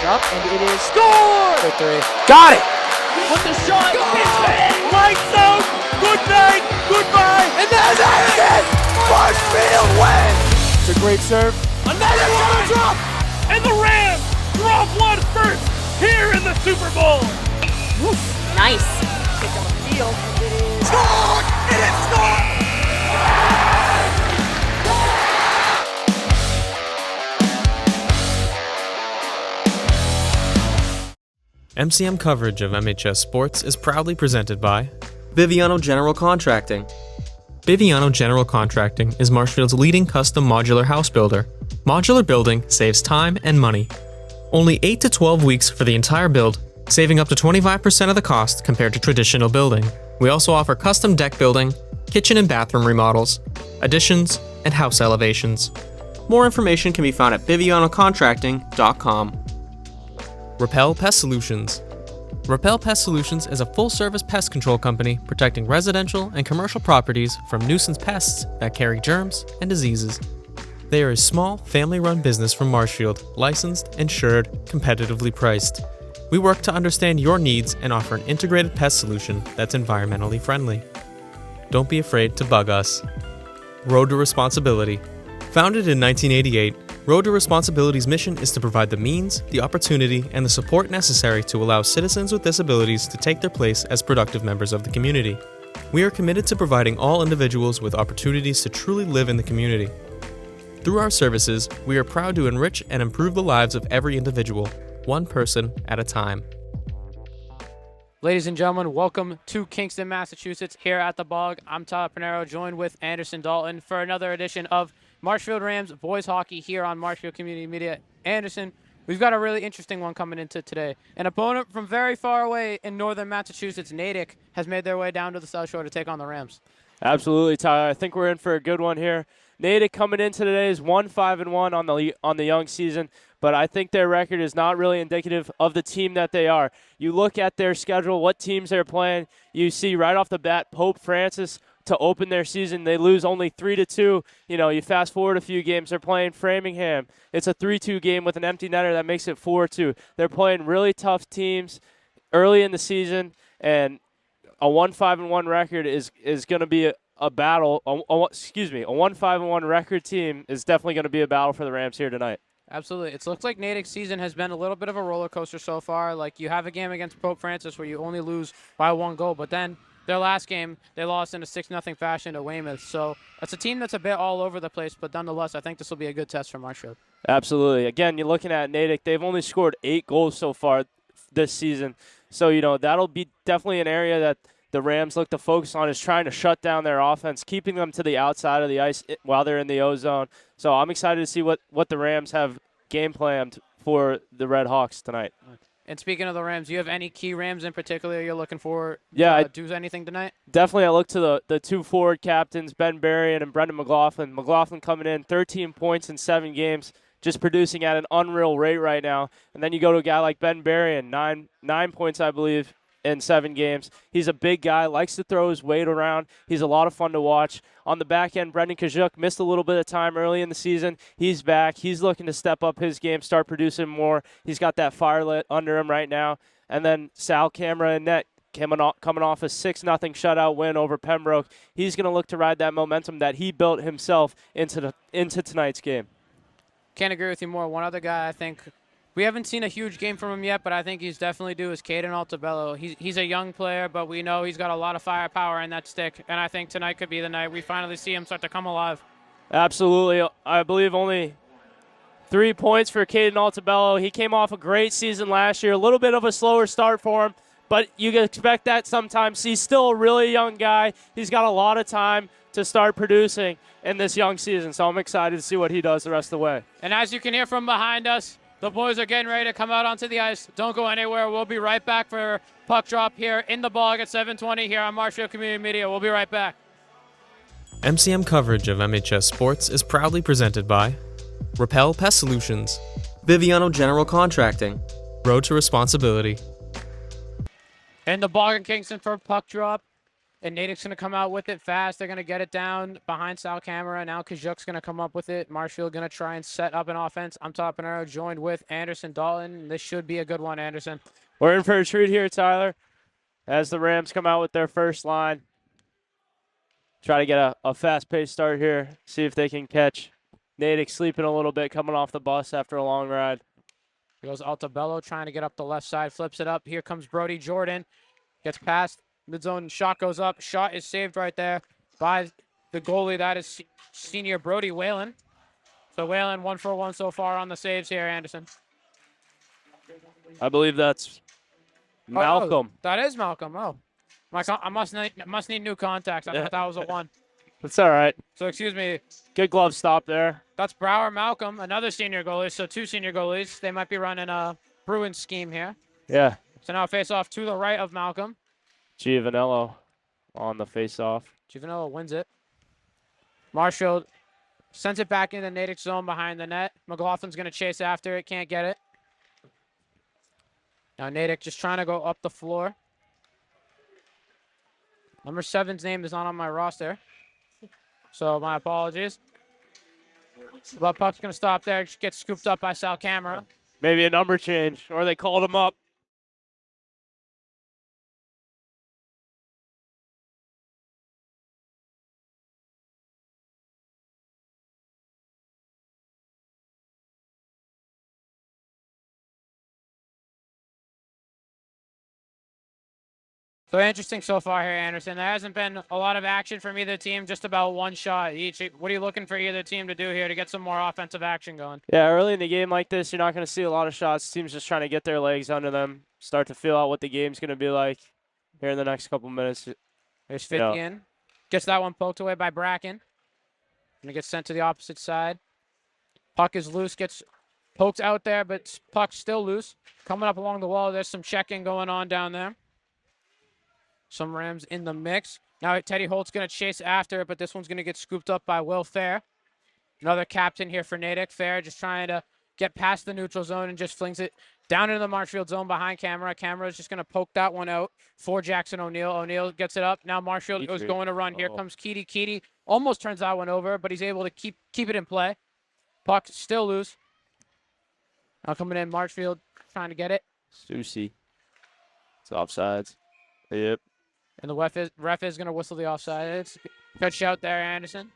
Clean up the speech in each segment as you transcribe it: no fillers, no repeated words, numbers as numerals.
up, and it is scored! For three. Got it! With the shot, it's in! Lights out! Good night, goodbye, and that's it! Marshfield wins! It's a great serve. Another one drop! And the Rams drop one first here in the Super Bowl! Woof, nice. Kick on the field, and it is scored! It is scored! MCM coverage of MHS Sports is proudly presented by Biviano General Contracting. Biviano General Contracting is Marshfield's leading custom modular house builder. Modular building saves time and money. Only 8 to 12 weeks for the entire build, saving up to 25% of the cost compared to traditional building. We also offer custom deck building, kitchen and bathroom remodels, additions, and house elevations. More information can be found at bivianocontracting.com. Repel Pest Solutions. Repel Pest Solutions is a full-service pest control company protecting residential and commercial properties from nuisance pests that carry germs and diseases. They are a small, family-run business from Marshfield, licensed, insured, competitively priced. We work to understand your needs and offer an integrated pest solution that's environmentally friendly. Don't be afraid to bug us. Road to Responsibility. Founded in 1988, Road to Responsibility's mission is to provide the means, the opportunity, and the support necessary to allow citizens with disabilities to take their place as productive members of the community. We are committed to providing all individuals with opportunities to truly live in the community. Through our services, we are proud to enrich and improve the lives of every individual, one person at a time. Ladies and gentlemen, welcome to Kingston, Massachusetts, here at the Bog. I'm Tyler Pinheiro, joined with Anderson Dalton for another edition of Marshfield Rams Boys Hockey here on Marshfield Community Media. Anderson, we've got a really interesting one coming into today. An opponent from very far away in northern Massachusetts, Natick, has made their way down to the South Shore to take on the Rams. Absolutely, Tyler. I think we're in for a good one here. Natick coming into today is 1-5-1 on the young season, but I think their record is not really indicative of the team that they are. You look at their schedule, what teams they're playing, you see right off the bat Pope Francis to open their season. They lose only 3-2. You know, you fast forward a few games, they're playing Framingham. It's a 3-2 game with an empty netter that makes it 4-2. They're playing really tough teams early in the season, and a 1-5-1 record is going to be a battle. A 1-5-1 record team is definitely going to be a battle for the Rams here tonight. Absolutely. It looks like Natick's season has been a little bit of a roller coaster so far. Like, you have a game against Pope Francis where you only lose by 1 goal, but then their last game, they lost in a 6-0 fashion to Weymouth. So it's a team that's a bit all over the place, but nonetheless, I think this will be a good test for Marshfield. Absolutely. Again, you're looking at Natick. They've only scored 8 goals so far this season. So, you know, that'll be definitely an area that the Rams look to focus on, is trying to shut down their offense, keeping them to the outside of the ice while they're in the O-zone. So I'm excited to see what the Rams have game planned for the Red Hawks tonight. And speaking of the Rams, do you have any key Rams in particular you're looking for do anything tonight? Definitely I look to the 2 forward captains, Ben Berrien and Brendan McLaughlin. McLaughlin coming in 13 points in 7 games, just producing at an unreal rate right now. And then you go to a guy like Ben Berrien, 9 points, I believe, in 7 games. He's a big guy, likes to throw his weight around. He's a lot of fun to watch. On the back end, Brendan Kajuk missed a little bit of time early in the season. He's back. He's looking to step up his game, start producing more. He's got that fire lit under him right now. And then Sal Camera and net coming off a 6-0 shutout win over Pembroke. He's going to look to ride that momentum that he built himself into tonight's game. Can't agree with you more. One other guy I think we haven't seen a huge game from him yet, but I think he's definitely due, is Caden Altabello. He's a young player, but we know he's got a lot of firepower in that stick, and I think tonight could be the night we finally see him start to come alive. Absolutely. I believe only 3 points for Caden Altabello. He came off a great season last year, a little bit of a slower start for him, but you can expect that sometimes. He's still a really young guy. He's got a lot of time to start producing in this young season, so I'm excited to see what he does the rest of the way. And as you can hear from behind us, the boys are getting ready to come out onto the ice. Don't go anywhere. We'll be right back for puck drop here in the Bog at 7:20 here on Marshfield Community Media. We'll be right back. MCM coverage of MHS Sports is proudly presented by Repel Pest Solutions, Biviano General Contracting, Road to Responsibility. In the Bog in Kingston for puck drop. And Natick's going to come out with it fast. They're going to get it down behind Sal Camera. Now Kajuk's going to come up with it. Marshfield going to try and set up an offense. I'm Tyler Pinheiro, joined with Anderson Dalton. This should be a good one, Anderson. We're in for a treat here, Tyler, as the Rams come out with their first line. Try to get a fast-paced start here, see if they can catch Natick sleeping a little bit, coming off the bus after a long ride. Here goes Altabello trying to get up the left side, flips it up. Here comes Brody Jordan. Gets past mid-zone, shot goes up. Shot is saved right there by the goalie. That is senior Brody Whalen. So Whalen 1 for 1 so far on the saves here, Anderson. I believe that's Malcolm. Oh, that is Malcolm. Oh, I must need new contacts. I thought that was a 1. That's all right. So excuse me. Good glove stop there. That's Brower Malcolm, another senior goalie. So 2 senior goalies. They might be running a Bruins scheme here. Yeah. So now face off to the right of Malcolm. Biviano on the face-off. Biviano wins it. Marshfield sends it back into Natick zone behind the net. McLaughlin's going to chase after it. Can't get it. Now Natick just trying to go up the floor. Number 7's name is not on my roster. So my apologies. But puck's going to stop there. Just gets scooped up by Sal Camera. Maybe a number change, or they called him up. So interesting so far here, Anderson. There hasn't been a lot of action from either team, just about 1 shot each. What are you looking for either team to do here to get some more offensive action going? Yeah, early in the game like this, you're not going to see a lot of shots. Teams just trying to get their legs under them, start to feel out what the game's going to be like here in the next couple minutes. There's 50 in. Gets that one poked away by Bracken. Going to get sent to the opposite side. Puck is loose, gets poked out there, but puck's still loose. Coming up along the wall, there's some checking going on down there. Some Rams in the mix. Now Teddy Holt's going to chase after it, but this one's going to get scooped up by Will Fair. Another captain here for Natick. Fair just trying to get past the neutral zone and just flings it down into the Marshfield zone behind Camera. Camera's just going to poke that one out for Jackson O'Neill. O'Neill gets it up. Now Marshfield is going to run. Here comes Keedy. Keedy almost turns that one over, but he's able to keep it in play. Puck still loose. Now coming in, Marshfield trying to get it. Susie. It's offsides. Yep. And the ref is going to whistle the offside. It's good shout there, Anderson.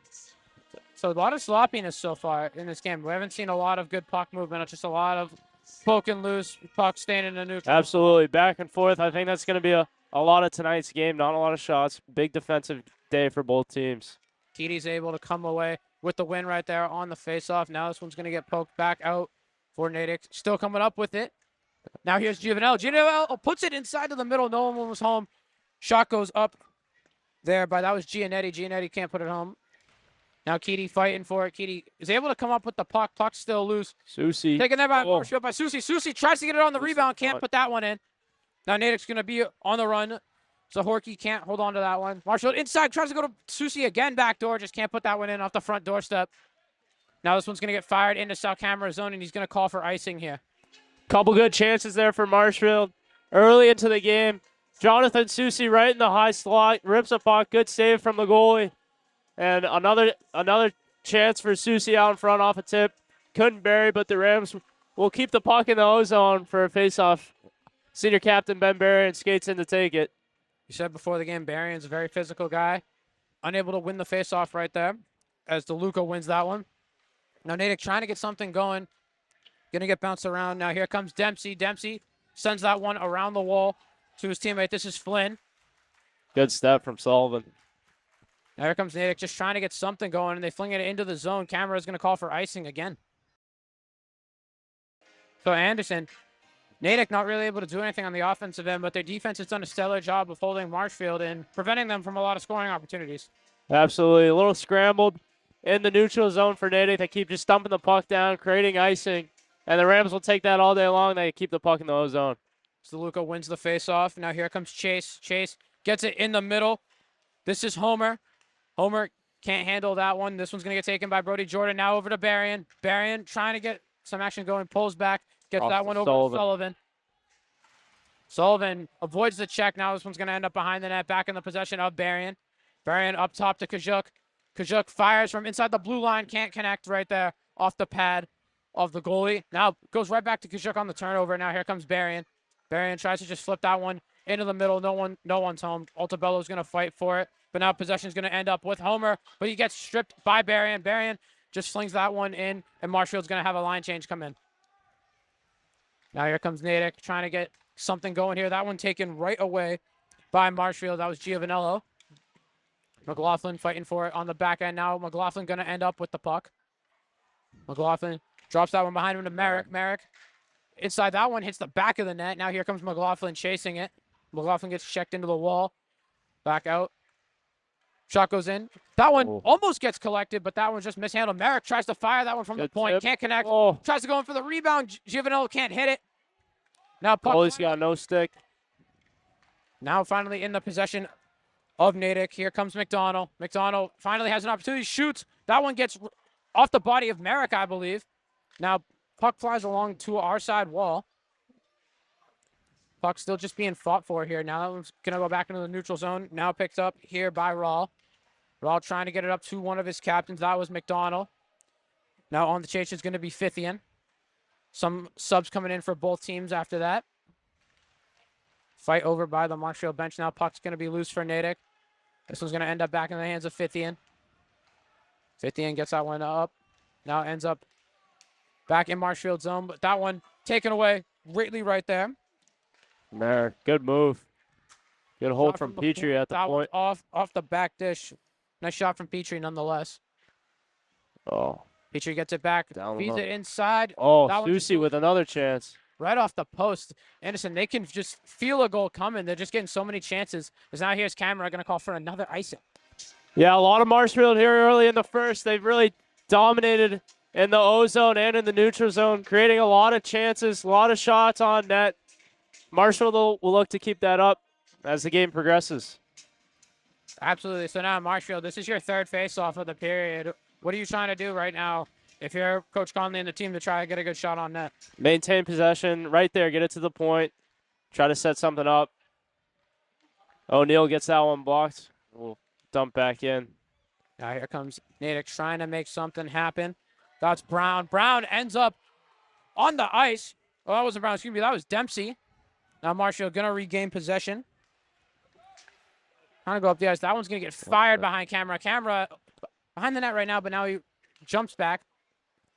So a lot of sloppiness so far in this game. We haven't seen a lot of good puck movement. It's just a lot of poking loose, puck staying in the neutral. Absolutely. Back and forth. I think that's going to be a lot of tonight's game. Not a lot of shots. Big defensive day for both teams. TD's able to come away with the win right there on the faceoff. Now this one's going to get poked back out for Natick. Still coming up with it. Now here's Giovanelli. Giovanelli puts it inside to the middle. No one was home. Shot goes up there, but that was Giannetti. Giannetti can't put it home. Now Keedy fighting for it. Keedy is able to come up with the puck. Puck's still loose. Susie. Taken there by Susie. Susie tries to get it on the rebound. Can't put that one in. Now Natick's going to be on the run. Zahorki can't hold on to that one. Marshall inside. Tries to go to Susie again. Back door. Just can't put that one in off the front doorstep. Now this one's going to get fired into South Camera zone, and he's going to call for icing here. Couple good chances there for Marshfield. Early into the game. Jonathan Susie right in the high slot, rips a puck, good save from the goalie. And another chance for Susie out in front off a tip. Couldn't bury, but the Rams will keep the puck in the O-zone for a faceoff. Senior captain Ben Berrien skates in to take it. You said before the game, Berrien's a very physical guy. Unable to win the faceoff right there as DeLuca wins that one. Now Natick trying to get something going. Going to get bounced around. Now here comes Dempsey. Dempsey sends that one around the wall to his teammate. This is Flynn. Good step from Sullivan. Now here comes Natick just trying to get something going, and they fling it into the zone. Camera is going to call for icing again. So Anderson, Natick not really able to do anything on the offensive end, but their defense has done a stellar job of holding Marshfield and preventing them from a lot of scoring opportunities. Absolutely. A little scrambled in the neutral zone for Natick. They keep just dumping the puck down, creating icing, and the Rams will take that all day long. They keep the puck in the O-zone. DeLuca wins the faceoff. Now here comes Chase. Chase gets it in the middle. This is Homer. Homer can't handle that one. This one's going to get taken by Brody Jordan. Now over to Berrien. Berrien trying to get some action going. Pulls back. Gets that one over to Sullivan. Sullivan avoids the check. Now this one's going to end up behind the net, back in the possession of Berrien. Berrien up top to Kajuk. Kajuk fires from inside the blue line, can't connect right there off the pad of the goalie. Now goes right back to Kajuk on the turnover. Now here comes Berrien. Berrien tries to just flip that one into the middle. No one's home. Altabello's going to fight for it, but now possession's going to end up with Homer, but he gets stripped by Berrien. Berrien just slings that one in, and Marshfield's going to have a line change come in. Now here comes Natick trying to get something going here. That one taken right away by Marshfield. That was Giovanello. McLaughlin fighting for it on the back end now. McLaughlin going to end up with the puck. McLaughlin drops that one behind him to Merrick. Merrick inside that one hits the back of the net. Now here comes McLaughlin chasing it. McLaughlin gets checked into the wall. Back out. Shot goes in. That one almost gets collected, but that one's just mishandled. Merrick tries to fire that one from the point. Can't connect. Tries to go in for the rebound. Giovanello can't hit it. Now puck. He's got no stick. Now finally in the possession of Natick. Here comes McDonald. McDonald finally has an opportunity. Shoots. That one gets off the body of Merrick, I believe. Now puck flies along to our side wall. Puck still just being fought for here. Now that one's going to go back into the neutral zone. Now picked up here by Rawl. Rawl trying to get it up to one of his captains. That was McDonald. Now on the chase is going to be Fithian. Some subs coming in for both teams after that. Fight over by the Marshfield bench. Now puck's going to be loose for Natick. This one's going to end up back in the hands of Fithian. Fithian gets that one up. Now ends up back in Marshfield zone. But that one taken away greatly right there. Merrick, good move. Good hold from Petrie at the point. Off the back dish. Nice shot from Petrie nonetheless. Oh. Petrie gets it back. Feeds it inside. Oh, Susie with another chance. Right off the post. Anderson, they can just feel a goal coming. They're just getting so many chances. Because now here's Camera going to call for another icing. Yeah, a lot of Marshfield here early in the first. They've really dominated in the O zone and in the neutral zone, creating a lot of chances, a lot of shots on net. Marshfield will look to keep that up as the game progresses. Absolutely. So now, Marshfield, this is your third face-off of the period. What are you trying to do right now if you're Coach Conley and the team to try to get a good shot on net? Maintain possession right there. Get it to the point. Try to set something up. O'Neal gets that one blocked. We'll dump back in. Now here comes Natick trying to make something happen. That's Brown. Brown ends up on the ice. Oh, that wasn't Brown. Excuse me. That was Dempsey. Now Marshfield going to regain possession. Trying to go up the ice. That one's going to get fired behind Camera. Camera behind the net right now, but now he jumps back.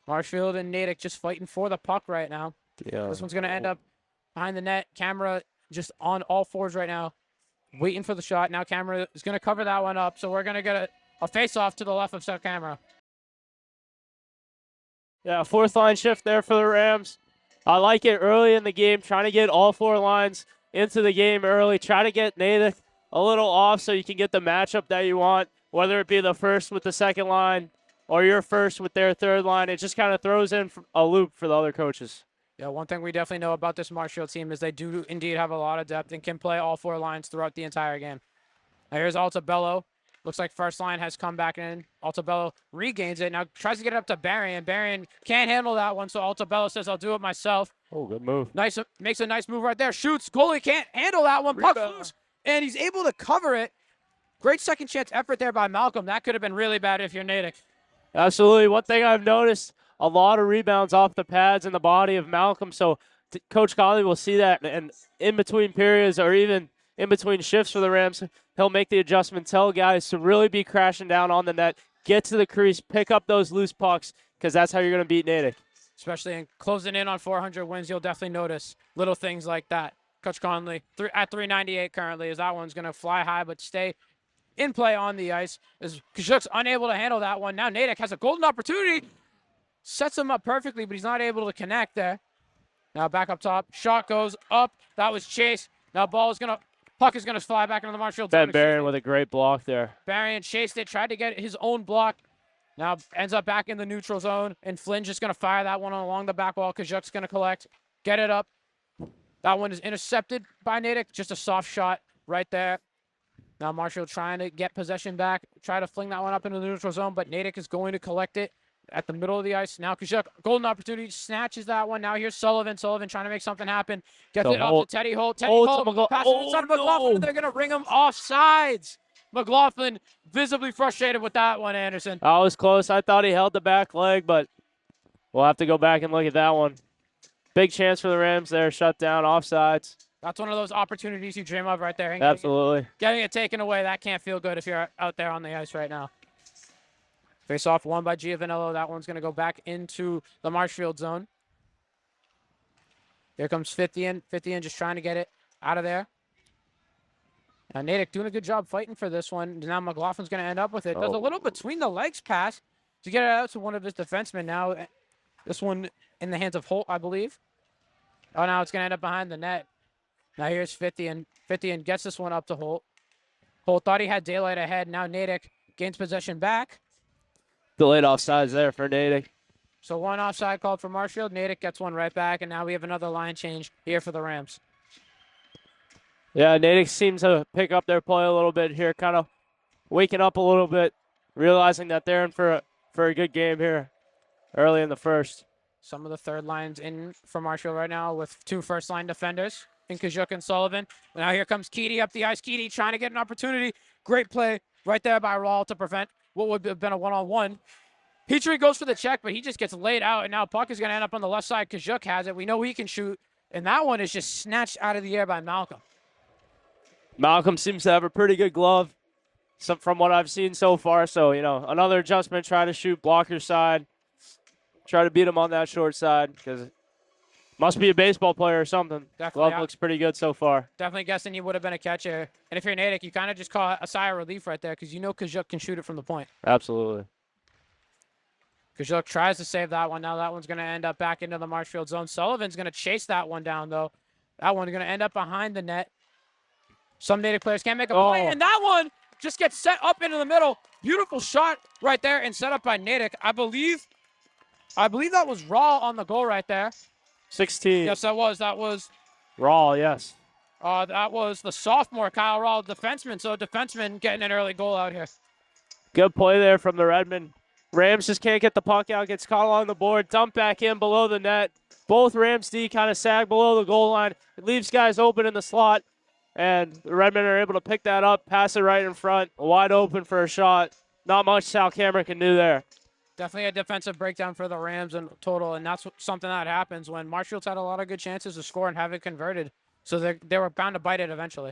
Marshfield and Natick just fighting for the puck right now. Yeah. This one's going to end up behind the net. Camera just on all fours right now, waiting for the shot. Now Camera is going to cover that one up, so we're going to get a face-off to the left of South Camera. Yeah, fourth line shift there for the Rams. I like it early in the game, trying to get all four lines into the game early. Try to get Natick a little off so you can get the matchup that you want, whether it be the first with the second line or your first with their third line. It just kind of throws in a loop for the other coaches. Yeah, one thing we definitely know about this Marshfield team is they do indeed have a lot of depth and can play all four lines throughout the entire game. Now here's Altabello. Looks like first line has come back in. Altabello regains it. Now tries to get it up to Berrien. Berrien can't handle that one, so Altabello says, I'll do it myself. Oh, good move. Nice, makes a nice move right there. Shoots. Goalie can't handle that one. Puck loose, and he's able to cover it. Great second chance effort there by Malcolm. That could have been really bad if you're Natick. Absolutely. One thing I've noticed, a lot of rebounds off the pads in the body of Malcolm, so Coach Conley will see that, and in between periods or even in between shifts for the Rams, he'll make the adjustment, tell guys to really be crashing down on the net, get to the crease, pick up those loose pucks, because that's how you're going to beat Natick. Especially in closing in on 400 wins, you'll definitely notice little things like that. Coach Conley at 398 currently, as that one's going to fly high but stay in play on the ice. As Kajuk's unable to handle that one. Now Natick has a golden opportunity. Sets him up perfectly, but he's not able to connect there. Now back up top. Shot goes up. That was Chase. Now puck is going to fly back into the Marshfield zone. Ben Berrien with a great block there. Berrien chased it, tried to get his own block. Now ends up back in the neutral zone, and Flynn just going to fire that one along the back wall. Kajuk's going to collect, get it up. That one is intercepted by Natick. Just a soft shot right there. Now Marshfield trying to get possession back, try to fling that one up into the neutral zone, but Natick is going to collect it at the middle of the ice. Now Kajuk, golden opportunity, snatches that one. Now here's Sullivan. Sullivan trying to make something happen. Gets it up to Teddy Holt. Teddy Holt passes inside of McLaughlin. They're going to ring him offsides. McLaughlin visibly frustrated with that one, Anderson. That was close. I thought he held the back leg, but we'll have to go back and look at that one. Big chance for the Rams there. Shut down, offsides. That's one of those opportunities you dream of right there. Absolutely. Getting it taken away, that can't feel good if you're out there on the ice right now. Face off won by Biviano. That one's going to go back into the Marshfield zone. Here comes 50 in just trying to get it out of there. Natick doing a good job fighting for this one. Now McLaughlin's going to end up with it. Does a little between the legs pass to get it out to one of his defensemen. Now this one in the hands of Holt, I believe. Oh, now it's going to end up behind the net. Now here's 50 in. 50 in gets this one up to Holt. Holt thought he had daylight ahead. Now Natick gains possession back. Delayed offsides there for Natick. So one offside called for Marshfield. Natick gets one right back, and now we have another line change here for the Rams. Yeah, Natick seems to pick up their play a little bit here, kind of waking up a little bit, realizing that they're in for a good game here early in the first. Some of the third lines in for Marshfield right now with two first-line defenders in Kajuk and Sullivan. Now here comes Keedy up the ice. Keedy trying to get an opportunity. Great play right there by Rawl to prevent what would have been a one-on-one. Petrie goes for the check, but he just gets laid out, and now puck is going to end up on the left side. Kajuk has it. We know he can shoot, and that one is just snatched out of the air by Malcolm. Malcolm seems to have a pretty good glove from what I've seen so far. So, another adjustment, try to shoot blocker side. Try to beat him on that short side because must be a baseball player or something. Definitely. Glove looks pretty good so far. Definitely guessing he would have been a catcher. And if you're Natick, you kind of just call a sigh of relief right there because you know Kajuk can shoot it from the point. Absolutely. Kajuk tries to save that one. Now that one's going to end up back into the Marshfield zone. Sullivan's going to chase that one down, though. That one's going to end up behind the net. Some Natick players can't make a play, and that one just gets set up into the middle. Beautiful shot right there and set up by Natick. I believe that was Raw on the goal right there. 16. Yes, that was. Raw, yes. That was the sophomore Kyle Raw, defenseman. So defenseman getting an early goal out here. Good play there from the Redmond. Rams just can't get the puck out. Gets caught along the board. Dumped back in below the net. Both Rams D kind of sag below the goal line. It leaves guys open in the slot. And the Redmen are able to pick that up, pass it right in front, wide open for a shot. Not much Sal Cameron can do there. Definitely a defensive breakdown for the Rams in total, and that's something that happens when Marshfield's had a lot of good chances to score and haven't converted. So they were bound to bite it eventually.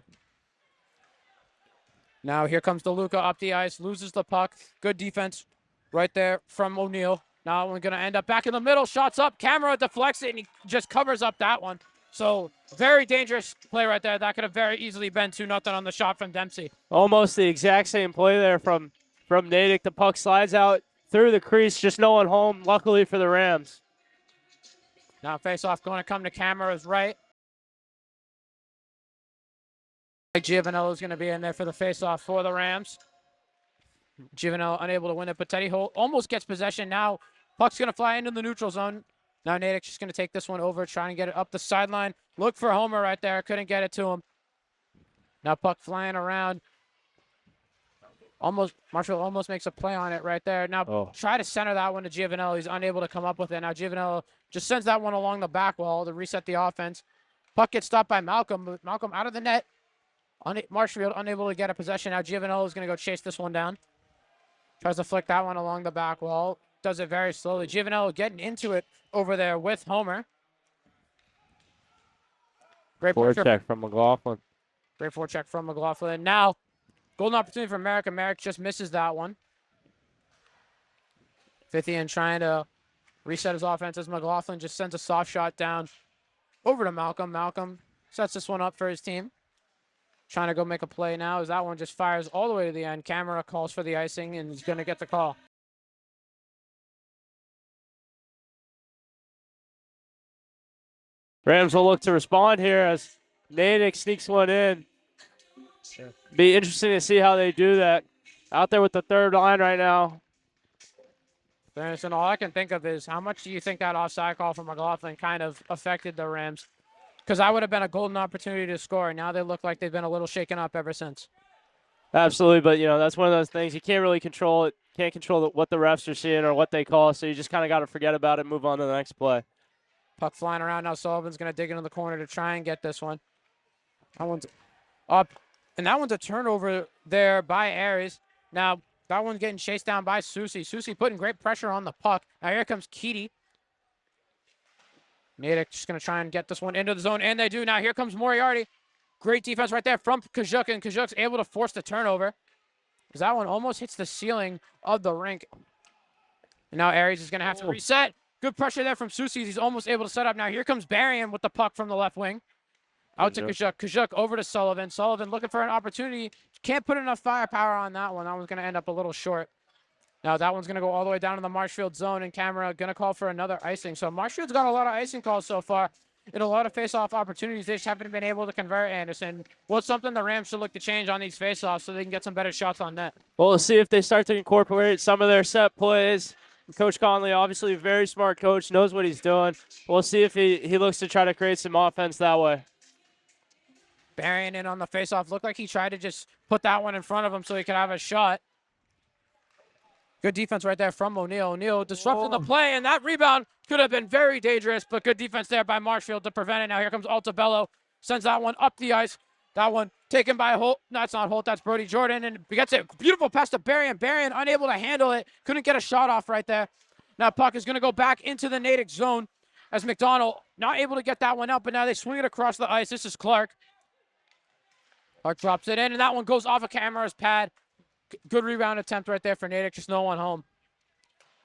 Now here comes DeLuca up the ice, loses the puck. Good defense right there from O'Neill. Now we're going to end up back in the middle. Shots up. Camera deflects it, and he just covers up that one. So very dangerous play right there. That could have very easily been 2-0 on the shot from Dempsey. Almost the exact same play there from Natick. The puck slides out through the crease, just no one home, luckily for the Rams. Now face-off going to come to Camera's right. Giovanello is going to be in there for the face-off for the Rams. Giovanello unable to win it, but Teddy Holt almost gets possession. Now puck's going to fly into the neutral zone. Now Natick's just going to take this one over, trying to get it up the sideline. Look for Homer right there. Couldn't get it to him. Now puck flying around. Marshall almost makes a play on it right there. Now try to center that one to Giovanello. He's unable to come up with it. Now Giovanello just sends that one along the back wall to reset the offense. Puck gets stopped by Malcolm, but Malcolm out of the net. Marshfield unable to get a possession. Now Giovanello is going to go chase this one down. Tries to flick that one along the back wall. Does it very slowly. Giovanello getting into it over there with Homer. Great forecheck from McLaughlin. Great forecheck from McLaughlin. Now, golden opportunity for Merrick. Merrick just misses that one. 50 trying to reset his offense as McLaughlin just sends a soft shot down over to Malcolm. Malcolm sets this one up for his team. Trying to go make a play now as that one just fires all the way to the end. Camera calls for the icing and is going to get the call. Rams will look to respond here as Natick sneaks one in. Be interesting to see how they do that. Out there with the third line right now. And all I can think of is how much do you think that offside call from McLaughlin kind of affected the Rams? Because that would have been a golden opportunity to score. Now they look like they've been a little shaken up ever since. Absolutely, but that's one of those things. You can't really control it. can't control what the refs are seeing or what they call, so you just kind of got to forget about it, move on to the next play. Puck flying around now. Sullivan's going to dig into the corner to try and get this one. That one's up, and that one's a turnover there by Aries. Now, that one's getting chased down by Susie. Susie putting great pressure on the puck. Now, here comes Keedy. Natick just going to try and get this one into the zone, and they do. Now, here comes Moriarty. Great defense right there from Kajuk, and Kajuk's able to force the turnover. Because that one almost hits the ceiling of the rink. And now Aries is going to have to reset. Good pressure there from Susie. He's almost able to set up. Now, here comes Berrien with the puck from the left wing. Out to Kajuk. Kajuk over to Sullivan. Sullivan looking for an opportunity. Can't put enough firepower on that one. That one's going to end up a little short. Now that one's going to go all the way down to the Marshfield zone, and Camera going to call for another icing. So Marshfield's got a lot of icing calls so far and a lot of face-off opportunities. They just haven't been able to convert, Anderson. What's something the Rams should look to change on these face-offs so they can get some better shots on net? Well, we'll see if they start to incorporate some of their set plays. Coach Conley, obviously a very smart coach, knows what he's doing. We'll see if he looks to try to create some offense that way. Berrien in on the face-off. Looked like he tried to just put that one in front of him so he could have a shot. Good defense right there from O'Neal. O'Neal disrupting the play, and that rebound could have been very dangerous, but good defense there by Marshfield to prevent it. Now here comes Altabello. Sends that one up the ice. That one taken by Holt. No, that's not Holt. That's Brody Jordan, and he gets it. Beautiful pass to Berrien. Berrien unable to handle it. Couldn't get a shot off right there. Now puck is going to go back into the Natick zone as McDonald not able to get that one out, but now they swing it across the ice. This is Clark. Clark drops it in, and that one goes off of Camera's pad. Good rebound attempt right there for Natick, just no one home.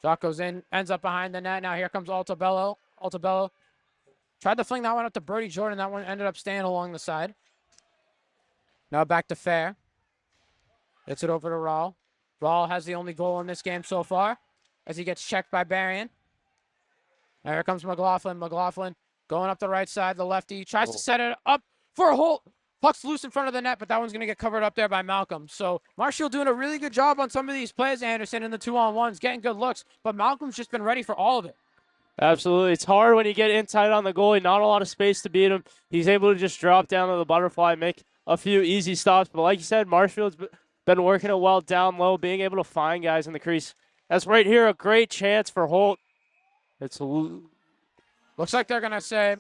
Shot goes in, ends up behind the net. Now here comes Altabello. Altabello tried to fling that one up to Brody Jordan. That one ended up staying along the side. Now back to Fair. Gets it over to Rawl. Rawl has the only goal in this game so far as he gets checked by Berrien. Now here comes McLaughlin. McLaughlin going up the right side. The lefty tries to set it up for Holt. Puck's loose in front of the net, but that one's going to get covered up there by Malcolm. So Marshall doing a really good job on some of these plays, Anderson, in the 2-on-1s, getting good looks, but Malcolm's just been ready for all of it. Absolutely. It's hard when you get in tight on the goalie, not a lot of space to beat him. He's able to just drop down to the butterfly, make a few easy stops. But like you said, Marshfield's been working it well down low, being able to find guys in the crease. That's right here a great chance for Holt. Looks like they're going to say,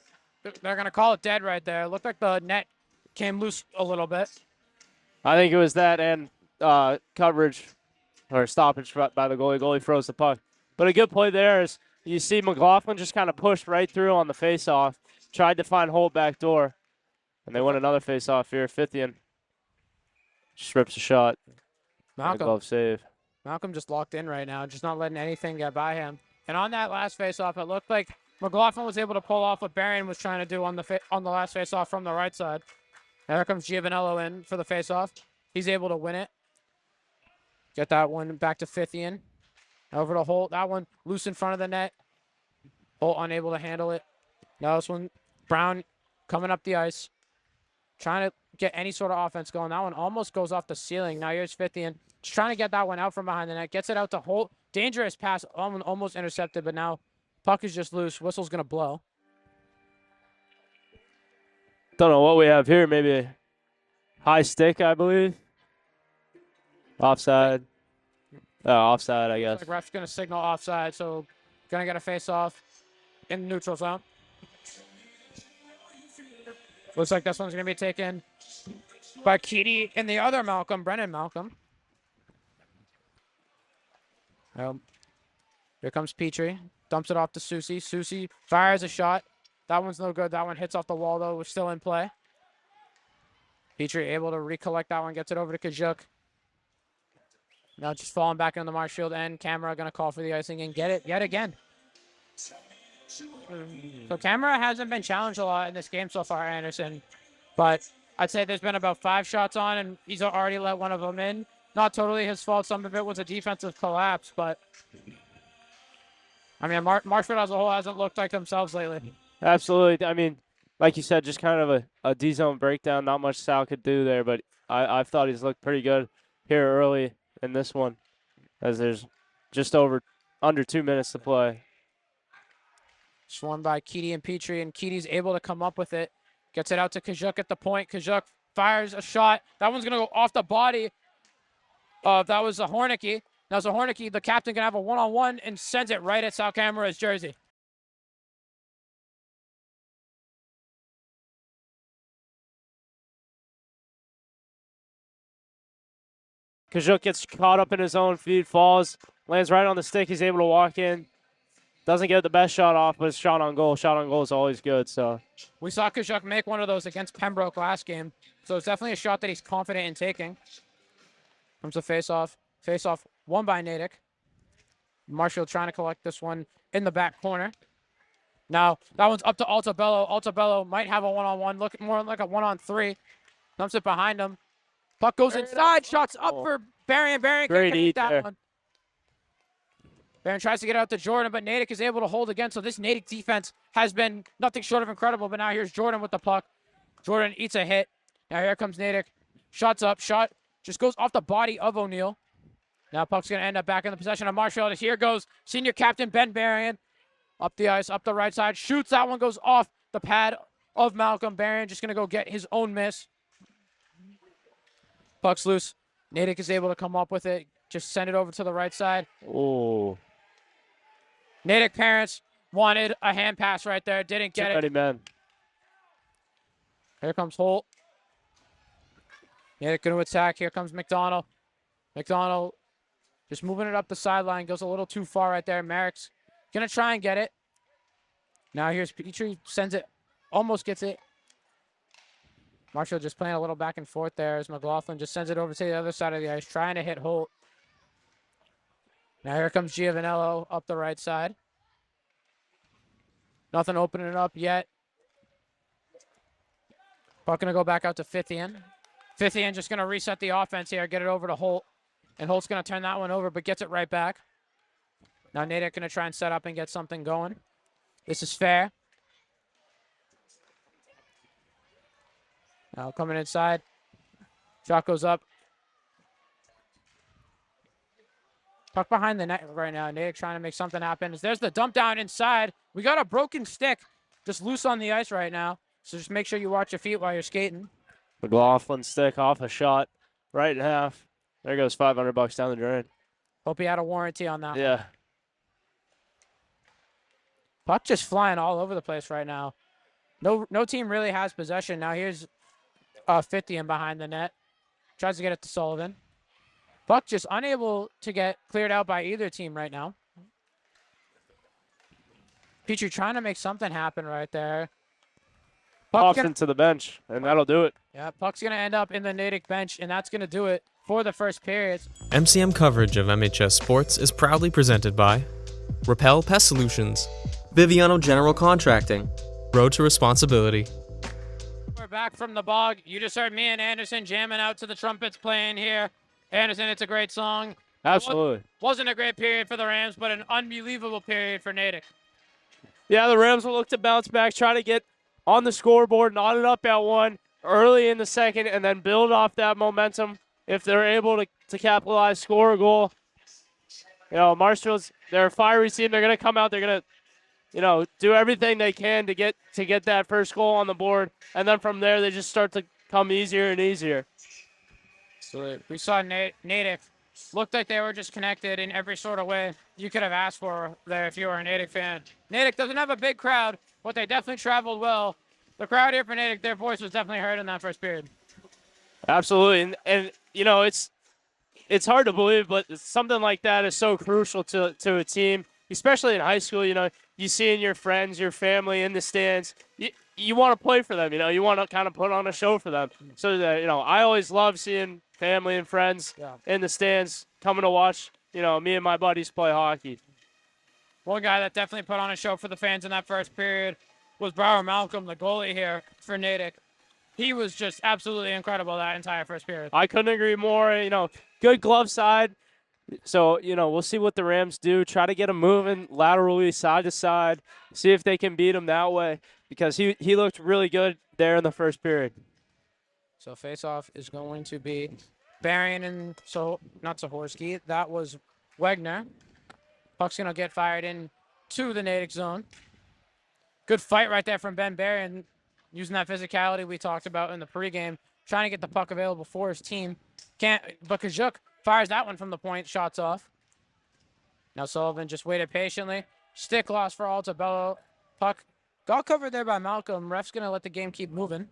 they're going to call it dead right there. Looked like the net came loose a little bit. I think it was that and coverage or stoppage by the goalie. Goalie froze the puck. But a good play there is you see McLaughlin just kind of pushed right through on the faceoff, tried to find Holt back door, and they won another faceoff here. Fithian strips a shot. Glove save. Malcolm just locked in right now, just not letting anything get by him. And on that last faceoff, it looked like McLaughlin was able to pull off what Berrien was trying to do on the last faceoff from the right side. Now here comes Giovanello in for the faceoff. He's able to win it. Get that one back to Fithian. Over to Holt. That one loose in front of the net. Holt unable to handle it. Now this one, Brown coming up the ice. Trying to get any sort of offense going. That one almost goes off the ceiling. Now here's Fithian. Just trying to get that one out from behind the net. Gets it out to Holt. Dangerous pass. Almost intercepted, but now puck is just loose. Whistle's going to blow. Don't know what we have here. Maybe a high stick, I believe. Offside. Offside, I guess. Like ref's going to signal offside, so going to get a face-off in the neutral zone. Looks like this one's going to be taken by Keedy and the other Malcolm, Brennan Malcolm. Here comes Petrie. Dumps it off to Susie. Susie fires a shot. That one's no good. That one hits off the wall, though. We're still in play. Petrie able to recollect that one. Gets it over to Kajuk. Now just falling back into the Marshfield end. Camera going to call for the icing and get it yet again. So Camera hasn't been challenged a lot in this game so far, Anderson. But I'd say there's been about 5 shots on, and he's already let one of them in. Not totally his fault. Some of it was a defensive collapse, but I mean, Marshfield as a whole hasn't looked like themselves lately. Absolutely. I mean, like you said, just kind of a D-zone breakdown. Not much Sal could do there, but I thought he's looked pretty good here early in this one as there's just under 2 minutes to play. Swarmed by Keedy and Petrie, and Keedy's able to come up with it. Gets it out to Kajuk at the point. Kajuk fires a shot. That one's going to go off the body. That was a Hornicky. Now Zahornicki, the captain, can have a one-on-one and sends it right at Sal Camera's jersey. Kajuk gets caught up in his own feet, falls, lands right on the stick. He's able to walk in. Doesn't get the best shot off, but it's shot on goal. Shot on goal is always good. So we saw Kajuk make one of those against Pembroke last game, so it's definitely a shot that he's confident in taking. Comes a face-off. Face-off won by Natick. Marshall trying to collect this one in the back corner. Now, that one's up to Altabello. Altabello might have a one-on-one, look more like a one-on-three. Dumps it behind him. Puck goes inside, shots up for Barron. Barron can't connect that one. Barron tries to get out to Jordan, but Natick is able to hold again. So this Natick defense has been nothing short of incredible. But now here's Jordan with the puck. Jordan eats a hit. Now here comes Natick. Shots up. Shot just goes off the body of O'Neill. Now puck's going to end up back in the possession of Marshall. Here goes senior captain Ben Barron. Up the ice, up the right side. Shoots. That one goes off the pad of Malcolm. Barron just going to go get his own miss. Puck's loose. Natick is able to come up with it. Just send it over to the right side. Oh. Natick parents wanted a hand pass right there. Didn't get it. Man. Here comes Holt. Natick going to attack. Here comes McDonald. McDonald just moving it up the sideline. Goes a little too far right there. Merrick's going to try and get it. Now here's Petrie. Sends it. Almost gets it. Marshall just playing a little back and forth there as McLaughlin just sends it over to the other side of the ice, trying to hit Holt. Now here comes Giovanello up the right side. Nothing opening up yet. Puck going to go back out to Fithian. Fithian just going to reset the offense here, get it over to Holt. And Holt's going to turn that one over, but gets it right back. Now Natick going to try and set up and get something going. This is fair. Now coming inside. Shot goes up. Puck behind the net right now. Natick trying to make something happen. There's the dump down inside. We got a broken stick just loose on the ice right now. So just make sure you watch your feet while you're skating. McLaughlin stick off a shot. Right in half. There goes $500 down the drain. Hope he had a warranty on that. Yeah. Puck just flying all over the place right now. No team really has possession. Now here's 50 and behind the net. Tries to get it to Sullivan. Puck just unable to get cleared out by either team right now. Petrie trying to make something happen right there. Off into the bench, and that'll do it. Yeah, puck's going to end up in the Natick bench, and that's going to do it for the first period. MCM coverage of MHS Sports is proudly presented by Repel Pest Solutions, Biviano General Contracting, Road to Responsibility. We're back from the bog. You just heard me and Anderson jamming out to the trumpets playing here. Anderson, it's a great song. Absolutely. Wasn't a great period for the Rams, but an unbelievable period for Natick. Yeah, the Rams will look to bounce back, try to get on the scoreboard, knot it up at one early in the second, and then build off that momentum. If they're able to capitalize, score a goal. You know, Marshall's, they're a fiery team. They're going to come out. They're going to, do everything they can to get that first goal on the board. And then from there, they just start to come easier and easier. So we saw Natick looked like they were just connected in every sort of way you could have asked for there if you were a Natick fan. Natick doesn't have a big crowd, but they definitely traveled well. The crowd here for Natick, their voice was definitely heard in that first period. Absolutely. And it's hard to believe, but something like that is so crucial to a team, especially in high school. You seeing your friends, your family in the stands. You want to play for them, you want to kind of put on a show for them. So that, I always love seeing family and friends in the stands coming to watch, me and my buddies play hockey. One guy that definitely put on a show for the fans in that first period was Brower Malcolm, the goalie here for Natick. He was just absolutely incredible that entire first period. I couldn't agree more. Good glove side. So, we'll see what the Rams do. Try to get him moving laterally, side to side. See if they can beat him that way, because he looked really good there in the first period. So face-off is going to be Barron and not Zahorski. That was Wegner. Puck's going to get fired in to the Natick zone. Good fight right there from Ben Barron, using that physicality we talked about in the pregame, trying to get the puck available for his team. But Kajuk fires that one from the point, shots off. Now Sullivan just waited patiently. Stick loss for Altabello. Puck got covered there by Malcolm. Ref's going to let the game keep moving.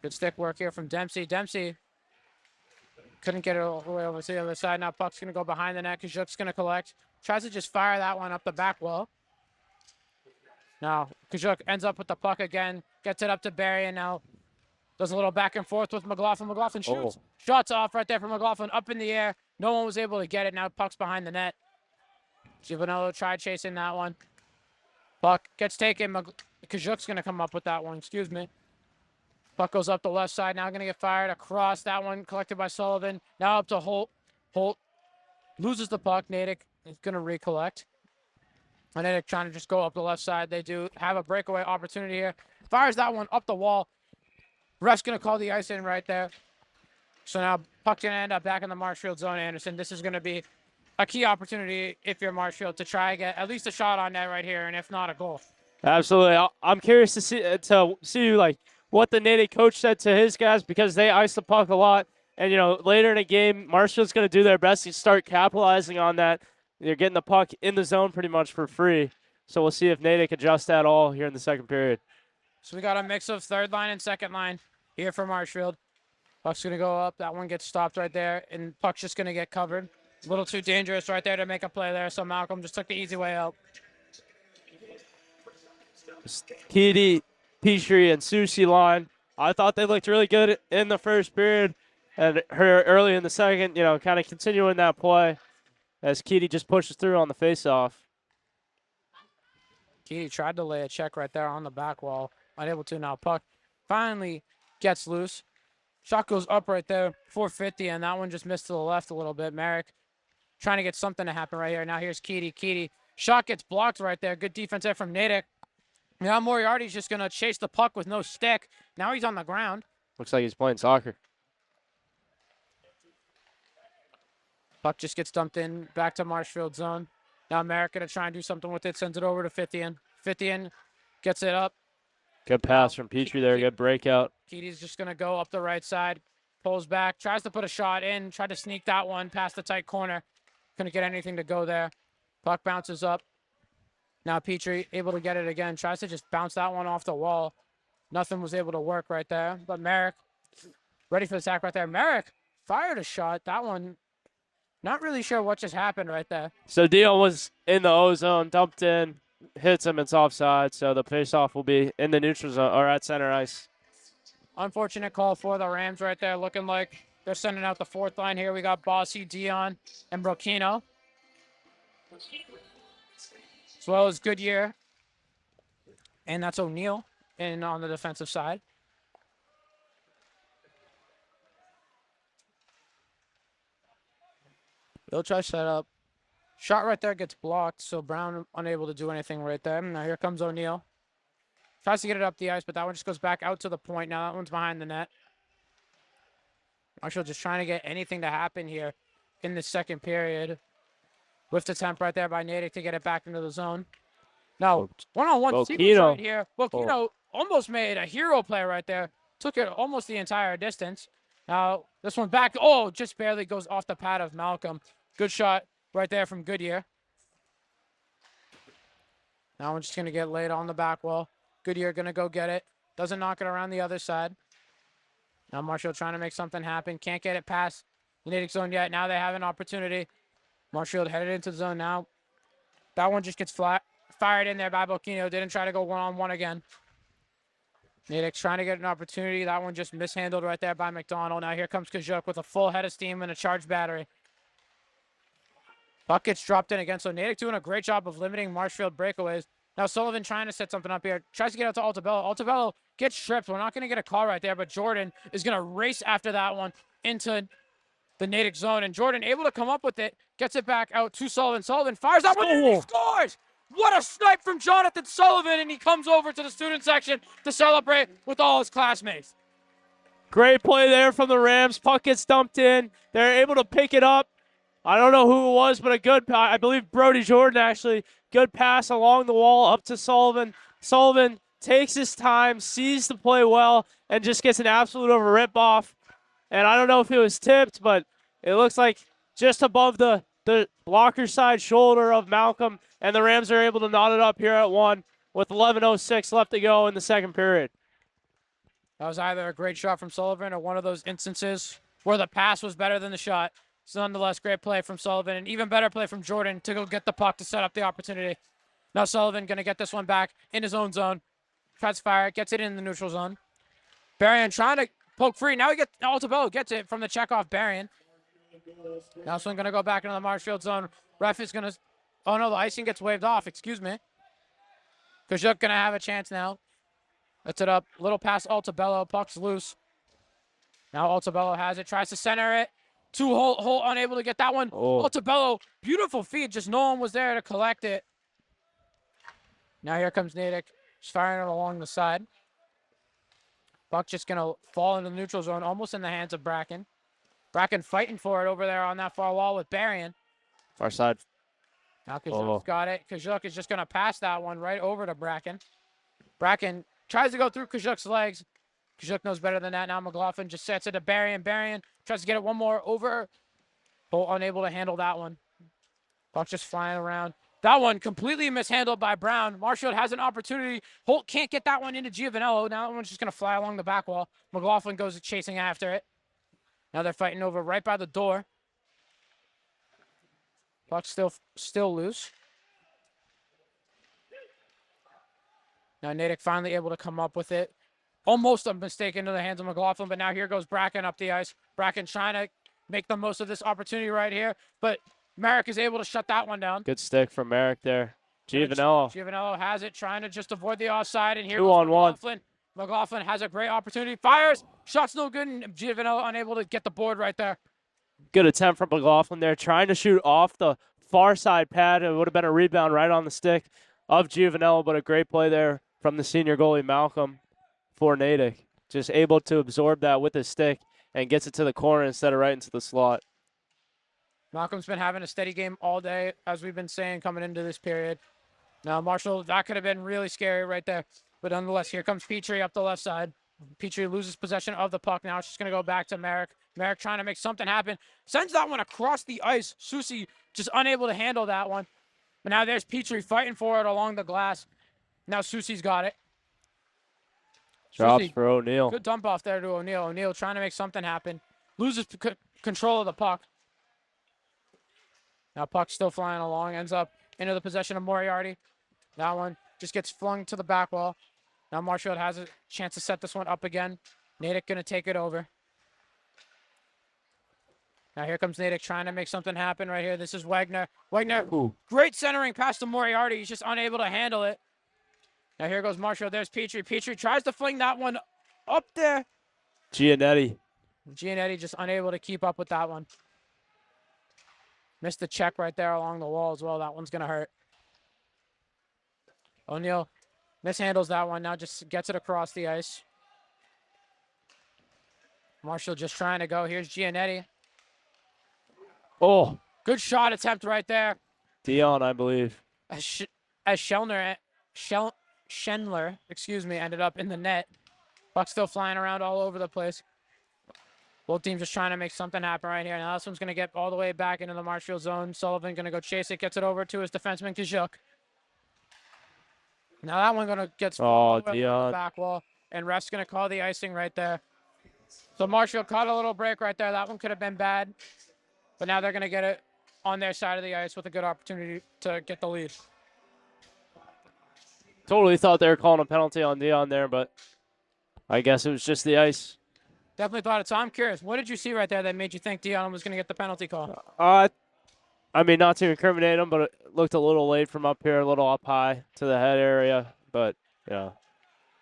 Good stick work here from Dempsey. Dempsey couldn't get it all the way over to the other side. Now puck's going to go behind the net. Kajuk's going to collect. Tries to just fire that one up the back wall. Now Kajuk ends up with the puck again. Gets it up to Barry, and now does a little back and forth with McLaughlin. McLaughlin shoots. Oh. Shots off right there from McLaughlin. Up in the air. No one was able to get it. Now puck's behind the net. Giovanello tried chasing that one. Puck gets taken. Kajuk's going to come up with that one. Excuse me. Puck goes up the left side. Now going to get fired across. That one collected by Sullivan. Now up to Holt. Holt loses the puck. Natick is going to recollect. And Natick trying to just go up the left side. They do have a breakaway opportunity here. Fires that one up the wall. Ref's going to call the ice in right there. So now puck's going to end up back in the Marshfield zone, Anderson. This is going to be a key opportunity if you're Marshfield to try and get at least a shot on net right here, and if not, a goal. Absolutely. I'm curious to see like what the Natick coach said to his guys, because they ice the puck a lot. And, later in the game, Marshfield's going to do their best to start capitalizing on that. They're getting the puck in the zone pretty much for free. So we'll see if Natick adjusts that all here in the second period. So we got a mix of third line and second line here for Marshfield. Puck's going to go up. That one gets stopped right there, and puck's just going to get covered. A little too dangerous right there to make a play there, so Malcolm just took the easy way out. Keedy, Petrie, and Susie line. I thought they looked really good in the first period, and her early in the second, kind of continuing that play as Keedy just pushes through on the faceoff. Keedy tried to lay a check right there on the back wall. Unable to now. Puck finally gets loose. Shot goes up right there, 450, and that one just missed to the left a little bit. Merrick trying to get something to happen right here. Now here's Keedy. Keedy. Shot gets blocked right there. Good defense there from Natick. Now Moriarty's just going to chase the puck with no stick. Now he's on the ground. Looks like he's playing soccer. Puck just gets dumped in back to Marshfield zone. Now Merrick going to try and do something with it. Sends it over to Fithian. Fithian gets it up. Good pass from Petrie there. Good breakout. Keedy's just going to go up the right side. Pulls back. Tries to put a shot in. Tried to sneak that one past the tight corner. Couldn't get anything to go there. Puck bounces up. Now Petrie able to get it again. Tries to just bounce that one off the wall. Nothing was able to work right there. But Merrick ready for the sack right there. Merrick fired a shot. That one, not really sure what just happened right there. So Dion was in the O zone, dumped in, hits him, it's offside. So the faceoff will be in the neutral zone or at center ice. Unfortunate call for the Rams right there. Looking like they're sending out the fourth line here. We got Bossy, Dion, and Brokino, as well as Goodyear. And that's O'Neill in on the defensive side. They'll try setup. Shot right there gets blocked, so Brown unable to do anything right there. Now here comes O'Neill. Tries to get it up the ice, but that one just goes back out to the point. Now that one's behind the net. Marshall just trying to get anything to happen here in the second period. With attempt right there by Natick to get it back into the zone. Now, one-on-one sequence right here. Volcano almost made a hero play right there. Took it almost the entire distance. Now, this one back. Oh, just barely goes off the pad of Malcolm. Good shot right there from Goodyear. Now we're just going to get laid on the back wall. Goodyear going to go get it. Doesn't knock it around the other side. Now Marshall trying to make something happen. Can't get it past the Natick zone yet. Now they have an opportunity. Marshall headed into the zone now. That one just gets fired in there by Volcano. Didn't try to go one-on-one again. Natick's trying to get an opportunity. That one just mishandled right there by McDonald. Now here comes Kajuk with a full head of steam and a charged battery. Puck gets dropped in again. So Natick doing a great job of limiting Marshfield breakaways. Now Sullivan trying to set something up here. Tries to get out to Altabello. Altabello gets stripped. We're not going to get a call right there, but Jordan is going to race after that one into the Natick zone. And Jordan able to come up with it. Gets it back out to Sullivan. Sullivan fires that one and he scores! What a snipe from Jonathan Sullivan, and he comes over to the student section to celebrate with all his classmates. Great play there from the Rams. Puck gets dumped in. They're able to pick it up. I don't know who it was, but a good, I believe Brody Jordan actually, good pass along the wall up to Sullivan. Sullivan takes his time, sees the play well, and just gets an absolute over rip-off. And I don't know if it was tipped, but it looks like just above the the blocker side shoulder of Malcolm, and the Rams are able to knot it up here at 1 with 11:06 left to go in the second period. That was either a great shot from Sullivan or one of those instances where the pass was better than the shot. So nonetheless, great play from Sullivan, and even better play from Jordan to go get the puck to set up the opportunity. Now Sullivan going to get this one back in his own zone. Tries to fire it, gets it in the neutral zone. Berrien trying to poke free. Now Altabello gets it from the check off Berrien. Now this one going to go back into the Marshfield zone. Ref is going to, oh no, the icing gets waved off, excuse me. Kajuk going to have a chance now. Lets it up, little pass Altabello, puck's loose. Now Altabello has it, tries to center it. Holt unable to get that one. Oh. Altabello, beautiful feed, just no one was there to collect it. Now here comes Natick, just firing it along the side. Puck just gonna fall into the neutral zone, almost in the hands of Bracken. Bracken fighting for it over there on that far wall with Berrien. Far side. Now Kajuk's got it. Kajuk is just gonna pass that one right over to Bracken. Bracken tries to go through Kajuk's legs. Kajuk knows better than that. Now McLaughlin just sets it to Berrien. Berrien tries to get it one more over. Holt unable to handle that one. Puck just flying around. That one completely mishandled by Brown. Marshfield has an opportunity. Holt can't get that one into Biviano. Now that one's just going to fly along the back wall. McLaughlin goes chasing after it. Now they're fighting over right by the door. Puck's still loose. Now Natick finally able to come up with it. Almost a mistake into the hands of McLaughlin, but now here goes Bracken up the ice. Bracken trying to make the most of this opportunity right here, but Merrick is able to shut that one down. Good stick from Merrick there. Giovanello has it, trying to just avoid the offside, and here 2 goes on 1. McLaughlin. McLaughlin has a great opportunity, fires, shot's no good, and Giovanello unable to get the board right there. Good attempt from McLaughlin there, trying to shoot off the far side pad. It would have been a rebound right on the stick of Giovanello, but a great play there from the senior goalie Malcolm for Natick. Just able to absorb that with his stick and gets it to the corner instead of right into the slot. Malcolm's been having a steady game all day, as we've been saying coming into this period. Now, Marshall, that could have been really scary right there. But nonetheless, here comes Petrie up the left side. Petrie loses possession of the puck. Now it's just going to go back to Merrick. Merrick trying to make something happen. Sends that one across the ice. Susi just unable to handle that one. But now there's Petrie fighting for it along the glass. Now Susi's got it. Drops Susi, for O'Neal. good dump off there to O'Neal. O'Neal trying to make something happen. Loses control of the puck. Now puck still flying along. Ends up into the possession of Moriarty. That one just gets flung to the back wall. Now Marshfield has a chance to set this one up again. Natick going to take it over. Now here comes Natick trying to make something happen right here. This is Wagner. Wagner, great centering pass to Moriarty. He's just unable to handle it. Now here goes Marshfield. There's Petrie. Petrie tries to fling that one up there. Giannetti. Giannetti just unable to keep up with that one. Missed the check right there along the wall as well. That one's going to hurt. O'Neal mishandles that one. Now just gets it across the ice. Marshall just trying to go. Here's Giannetti. Oh. Good shot attempt right there. Dion, I believe. As Schendler, ended up in the net. Puck still flying around all over the place. Both teams just trying to make something happen right here. Now this one's going to get all the way back into the Marshfield zone. Sullivan going to go chase it. Gets it over to his defenseman, Kajuk. Now that one going to get Dion. the back wall. And ref's going to call the icing right there. So Marshfield caught a little break right there. That one could have been bad. But now they're going to get it on their side of the ice with a good opportunity to get the lead. Totally thought they were calling a penalty on Dion there, but I guess it was just the ice. Definitely thought it. So I'm curious, what did you see right there that made you think Dion was going to get the penalty call? I mean, not to incriminate him, but it looked a little late from up here, a little up high to the head area. But,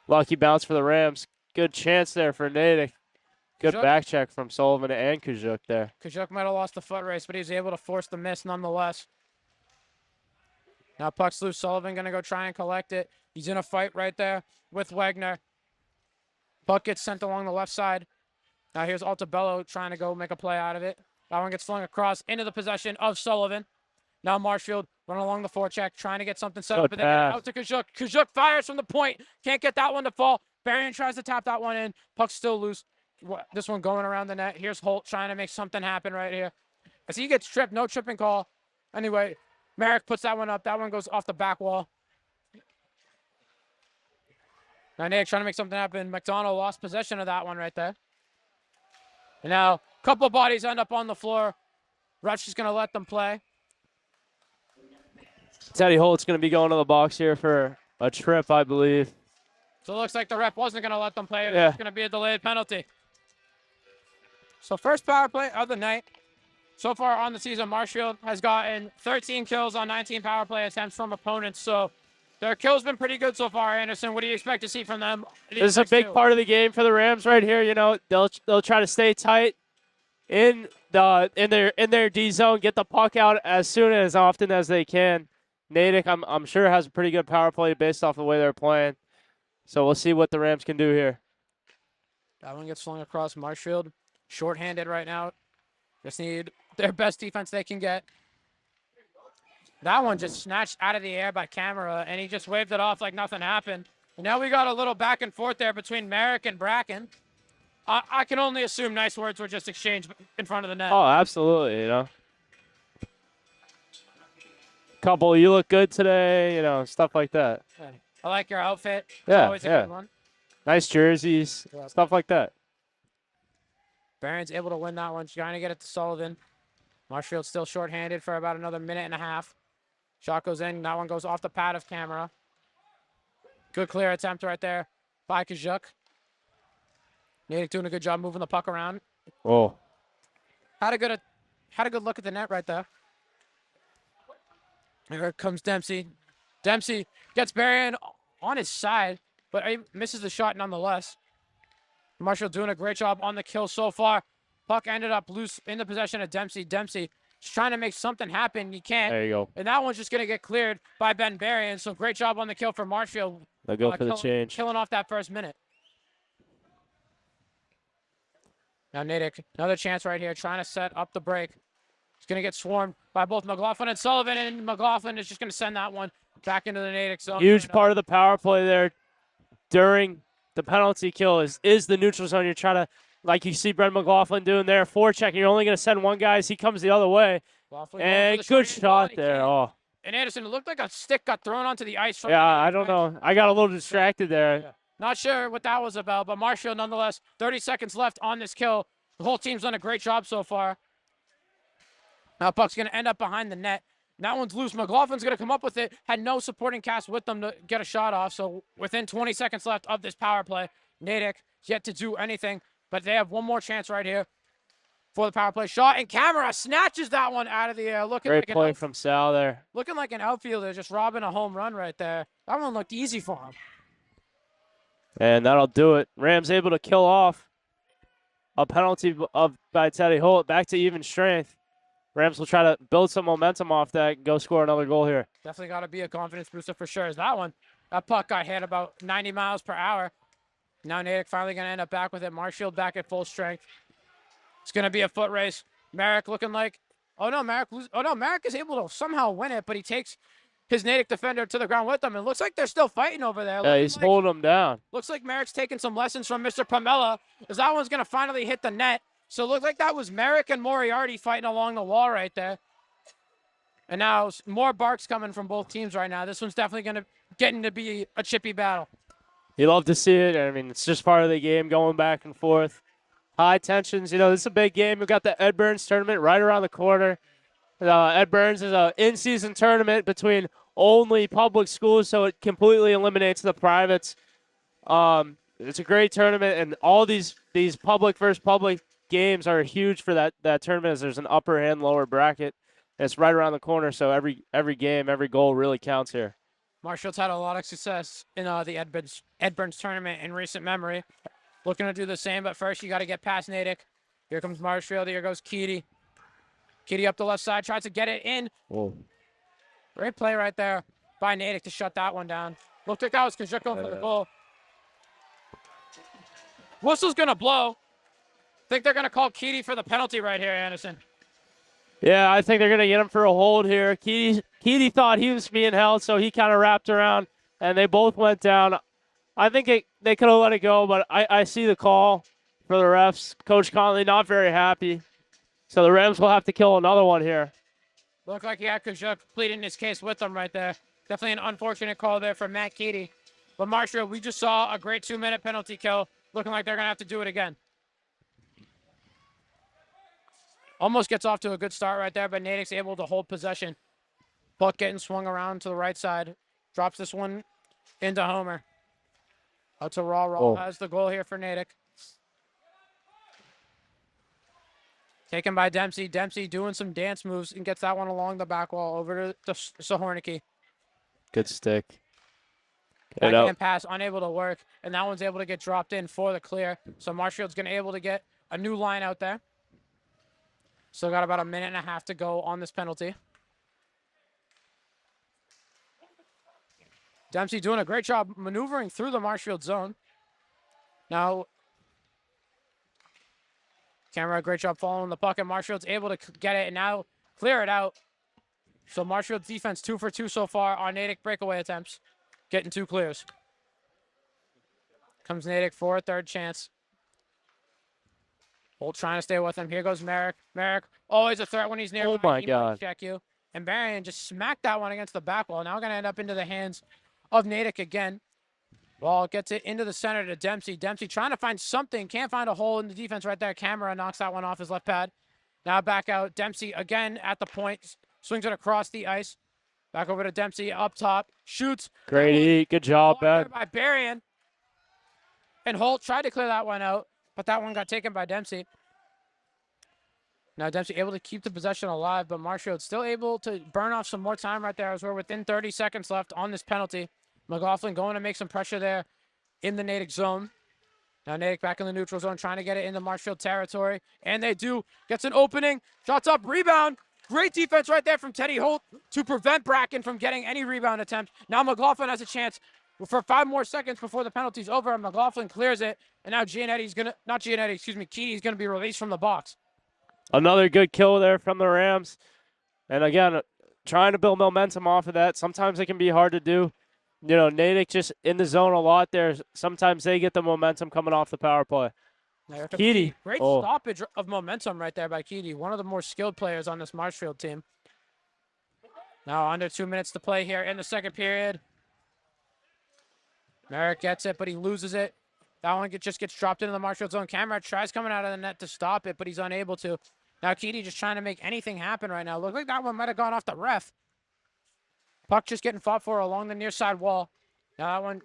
lucky bounce for the Rams. Good chance there for Natick. Good back check from Sullivan and Kajuk there. Kajuk might have lost the foot race, but he was able to force the miss nonetheless. Now puck's loose. Sullivan going to go try and collect it. He's in a fight right there with Wagner. Puck gets sent along the left side. Now here's Altabello trying to go make a play out of it. That one gets flung across into the possession of Sullivan. Now Marshfield running along the forecheck, trying to get something set up, but then out to Kajuk. Kajuk fires from the point. Can't get that one to fall. Berrien tries to tap that one in. Puck's still loose. This one going around the net. Here's Holt trying to make something happen right here. As he gets tripped, no tripping call. Anyway, Merrick puts that one up. That one goes off the back wall. Now Natick trying to make something happen. McDonald lost possession of that one right there. And now a couple bodies end up on the floor. Ref's just going to let them play. Teddy Holt's going to be going to the box here for a trip, I believe. So it looks like the ref wasn't going to let them play. It's Yeah. going to be a delayed penalty. So first power play of the night. So far on the season, Marshfield has gotten 13 kills on 19 power play attempts from opponents. So their kill's been pretty good so far, Anderson. What do you expect to see from them? This is a big part of the game for the Rams right here. You know, they'll try to stay tight in their D zone, get the puck out as soon and as often as they can. Natick, I'm sure, has a pretty good power play based off the way they're playing. So we'll see what the Rams can do here. That one gets flung across Marshfield. Short-handed right now. Just need their best defense they can get. That one just snatched out of the air by Camera, and he just waved it off like nothing happened. And now we got a little back and forth there between Merrick and Bracken. I can only assume nice words were just exchanged in front of the net. Oh, absolutely, you know. Couple, you look good today, you know, stuff like that. I like your outfit. It's Yeah, always a yeah. good one. Nice jerseys, Yeah. stuff like that. Barron's able to win that one. Trying to get it to Sullivan. Marshfield's still shorthanded for about another minute and a half. Shot goes in. That one goes off the pad of Camera. Good clear attempt right there by Kajuk. Natick doing a good job moving the puck around. Oh, Had a good look at the net right there. Here comes Dempsey. Dempsey gets Barron on his side, but he misses the shot nonetheless. Marshall doing a great job on the kill so far. Puck ended up loose in the possession of Dempsey. Dempsey just trying to make something happen. He can't. there you go. And that one's just going to get cleared by Ben Berrien. So great job on the kill for Marshfield. They'll go for the change. Killing off that first minute. Now Natick, another chance right here, trying to set up the break. He's going to get swarmed by both McLaughlin and Sullivan, and McLaughlin is just going to send that one back into the Natick zone. Huge part of the power play there during the penalty kill is the neutral zone. You're trying to, like you see Brent McLaughlin doing there, forechecking. You're only going to send one guy as he comes the other way. McLaughlin And going for the good short ball, shot and he there. can't. Oh, And Anderson, it looked like a stick got thrown onto the ice. From yeah, the I Natick don't bench. know. I got a little distracted there. Yeah. Not sure what that was about, but Marshfield nonetheless, 30 seconds left on this kill. The whole team's done a great job so far. Now puck's going to end up behind the net. That one's loose. McLaughlin's going to come up with it. Had no supporting cast with them to get a shot off. So within 20 seconds left of this power play, Natick yet to do anything. But they have one more chance right here for the power play shot. And Camera snatches that one out of the air. Great play from Sal there. Looking like an outfielder just robbing a home run right there. That one looked easy for him. And that'll do it. Rams able to kill off a penalty by Teddy Holt. Back to even strength. Rams will try to build some momentum off that and go score another goal here. Definitely got to be a confidence booster for sure. Is that one? That puck got hit about 90 miles per hour. Now Natick finally going to end up back with it. Marshfield back at full strength. It's going to be a foot race. Merrick looking like, Merrick is able to somehow win it, but he takes his Natick defender to the ground with him. It looks like they're still fighting over there. Yeah, he's holding him down. Looks like Merrick's taking some lessons from Mr. Pamela, as that one's going to finally hit the net. So it looked like that was Merrick and Moriarty fighting along the wall right there. And now more barks coming from both teams right now. This one's definitely getting to be a chippy battle. You love to see it. I mean, it's just part of the game going back and forth. High tensions. You know, this is a big game. We've got the Ed Burns tournament right around the corner. Ed Burns is an in-season tournament between only public schools, so it completely eliminates the privates. It's a great tournament, and all these public versus public games are huge for that tournament, as there's an upper and lower bracket. And it's right around the corner, so every game, every goal really counts here. Marshfield's had a lot of success in the Ed Burns tournament in recent memory. Looking to do the same, but first you got to get past Natick. Here comes Marshfield. Here goes Keedy. Keedy up the left side, tries to get it in. Whoa. Great play right there by Natick to shut that one down. Looked like that was Kajuk going for the goal. Whistle's going to blow. Think they're going to call Keedy for the penalty right here, Anderson. Yeah, I think they're going to get him for a hold here. Keedy thought he was being held, so he kind of wrapped around, and they both went down. I think they could have let it go, but I see the call for the refs. Coach Conley not very happy. So the Rams will have to kill another one here. Looked like he had Kajuk pleading his case with him right there. Definitely an unfortunate call there for Matt Keedy. But Marshall, we just saw a great 2-minute penalty kill. Looking like they're going to have to do it again. Almost gets off to a good start right there, but Natick's able to hold possession. Puck getting swung around to the right side. Drops this one into Homer. Out to Raw. Raw has the goal here for Natick. Taken by Dempsey. Dempsey doing some dance moves and gets that one along the back wall over to Sahornicki. Good stick. Get Backhand pass, unable to work, and that one's able to get dropped in for the clear. So Marshfield's going to be able to get a new line out there. Still got about a minute and a half to go on this penalty. Dempsey doing a great job maneuvering through the Marshfield zone. Now, Camera, great job following the puck, and Marshfield's able to get it and now clear it out. So Marshfield's defense 2 for 2 so far on Natick breakaway attempts. Getting 2 clears. Comes Natick for a third chance. Holt trying to stay with him. Here goes Merrick. Merrick, always a threat when he's near. Oh my He God. might check you. And Barrion just smacked that one against the back wall. Now going to end up into the hands of Natick again. Ball gets it into the center to Dempsey. Dempsey trying to find something. Can't find a hole in the defense right there. Camera knocks that one off his left pad. Now back out. Dempsey again at the point. Swings it across the ice. Back over to Dempsey up top. Shoots. Great eat. Good job, Ben. By Barrion. And Holt tried to clear that one out, but that one got taken by Dempsey. Now Dempsey able to keep the possession alive, but Marshfield still able to burn off some more time right there as we're within 30 seconds left on this penalty. McLaughlin going to make some pressure there in the Natick zone. Now Natick back in the neutral zone trying to get it into Marshfield territory. And they do. Gets an opening. Shots up. Rebound. Great defense right there from Teddy Holt to prevent Bracken from getting any rebound attempt. Now McLaughlin has a chance for 5 more seconds before the penalty's over. And McLaughlin clears it. And now Keedy's going to be released from the box. Another good kill there from the Rams. And again, trying to build momentum off of that. Sometimes it can be hard to do. You know, Natick just in the zone a lot there. Sometimes they get the momentum coming off the power play. Keedy. Great stoppage of momentum right there by Keedy. One of the more skilled players on this Marshfield team. Now under 2 minutes to play here in the second period. Merrick gets it, but he loses it. That one just gets dropped into the Marshfield zone. Camera tries coming out of the net to stop it, but he's unable to. Now Keedy just trying to make anything happen right now. Look like that one might have gone off the ref. Puck just getting fought for along the near side wall. Now that one,